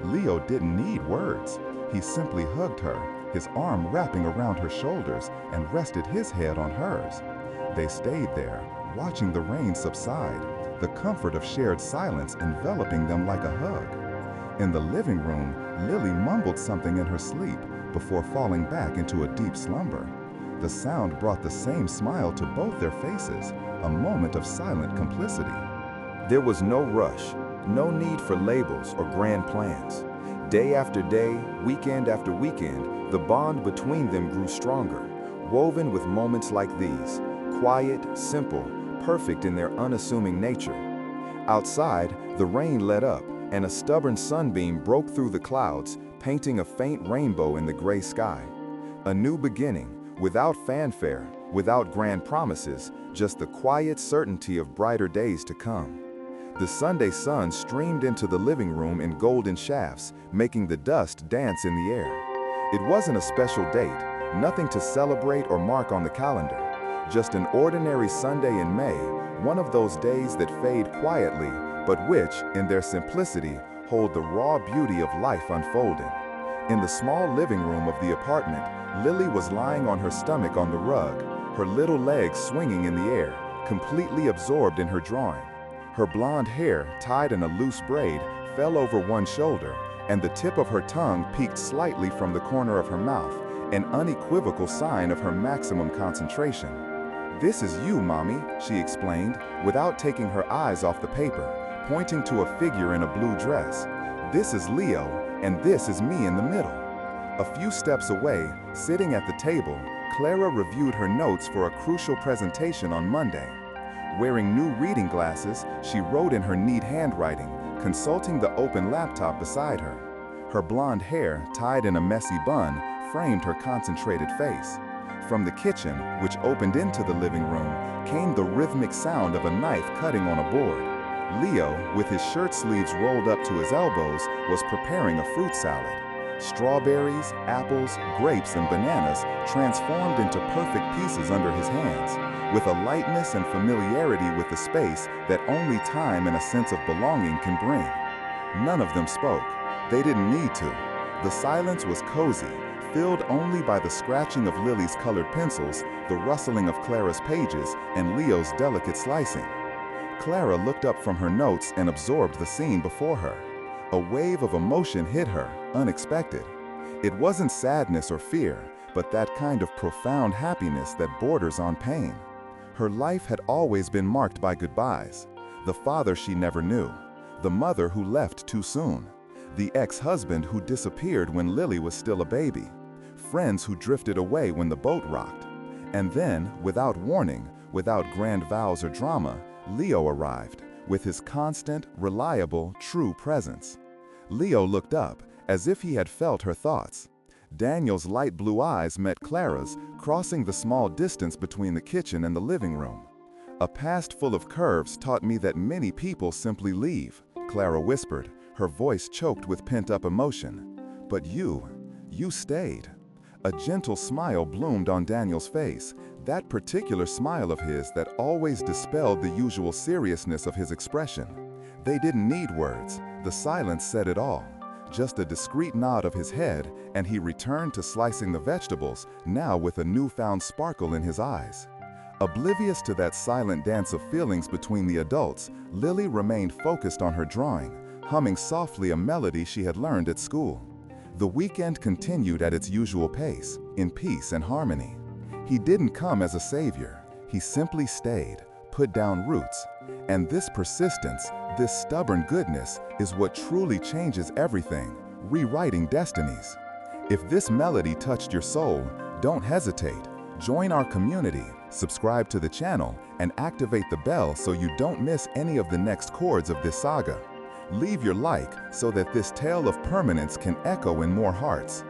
Leo didn't need words. He simply hugged her, his arm wrapping around her shoulders, and rested his head on hers. They stayed there, watching the rain subside, the comfort of shared silence enveloping them like a hug. In the living room, Lily mumbled something in her sleep before falling back into a deep slumber. The sound brought the same smile to both their faces, a moment of silent complicity. There was no rush, no need for labels or grand plans. Day after day, weekend after weekend, the bond between them grew stronger, woven with moments like these, quiet, simple, perfect in their unassuming nature. Outside, the rain let up, and a stubborn sunbeam broke through the clouds, painting a faint rainbow in the gray sky. A new beginning, without fanfare, without grand promises, just the quiet certainty of brighter days to come. The Sunday sun streamed into the living room in golden shafts, making the dust dance in the air. It wasn't a special date, nothing to celebrate or mark on the calendar. Just an ordinary Sunday in May, one of those days that fade quietly, but which, in their simplicity, hold the raw beauty of life unfolding. In the small living room of the apartment, Lily was lying on her stomach on the rug, her little legs swinging in the air, completely absorbed in her drawing. Her blonde hair, tied in a loose braid, fell over one shoulder, and the tip of her tongue peeked slightly from the corner of her mouth, an unequivocal sign of her maximum concentration. "This is you, Mommy," she explained, without taking her eyes off the paper, pointing to a figure in a blue dress. "This is Leo, and this is me in the middle." A few steps away, sitting at the table, Clara reviewed her notes for a crucial presentation on Monday. Wearing new reading glasses, she wrote in her neat handwriting, consulting the open laptop beside her. Her blonde hair, tied in a messy bun, framed her concentrated face. From the kitchen, which opened into the living room, came the rhythmic sound of a knife cutting on a board. Leo, with his shirt sleeves rolled up to his elbows, was preparing a fruit salad. Strawberries, apples, grapes, and bananas transformed into perfect pieces under his hands, with a lightness and familiarity with the space that only time and a sense of belonging can bring. None of them spoke. They didn't need to. The silence was cozy, filled only by the scratching of Lily's colored pencils, the rustling of Clara's pages, and Leo's delicate slicing. Clara looked up from her notes and absorbed the scene before her. A wave of emotion hit her, unexpected. It wasn't sadness or fear, but that kind of profound happiness that borders on pain. Her life had always been marked by goodbyes. The father she never knew, the mother who left too soon, the ex-husband who disappeared when Lily was still a baby, friends who drifted away when the boat rocked. And then, without warning, without grand vows or drama, Leo arrived, with his constant, reliable, true presence. Leo looked up, as if he had felt her thoughts. Daniel's light blue eyes met Clara's, crossing the small distance between the kitchen and the living room. "A past full of curves taught me that many people simply leave," Clara whispered, her voice choked with pent-up emotion. "But you stayed." A gentle smile bloomed on Daniel's face, that particular smile of his that always dispelled the usual seriousness of his expression. They didn't need words. The silence said it all. Just a discreet nod of his head, and he returned to slicing the vegetables, now with a newfound sparkle in his eyes. Oblivious to that silent dance of feelings between the adults, Lily remained focused on her drawing, humming softly a melody she had learned at school. The weekend continued at its usual pace, in peace and harmony. He didn't come as a savior. He simply stayed, put down roots. And this persistence, this stubborn goodness, is what truly changes everything, rewriting destinies. If this melody touched your soul, don't hesitate. Join our community, subscribe to the channel, and activate the bell so you don't miss any of the next chords of this saga. Leave your like so that this tale of permanence can echo in more hearts.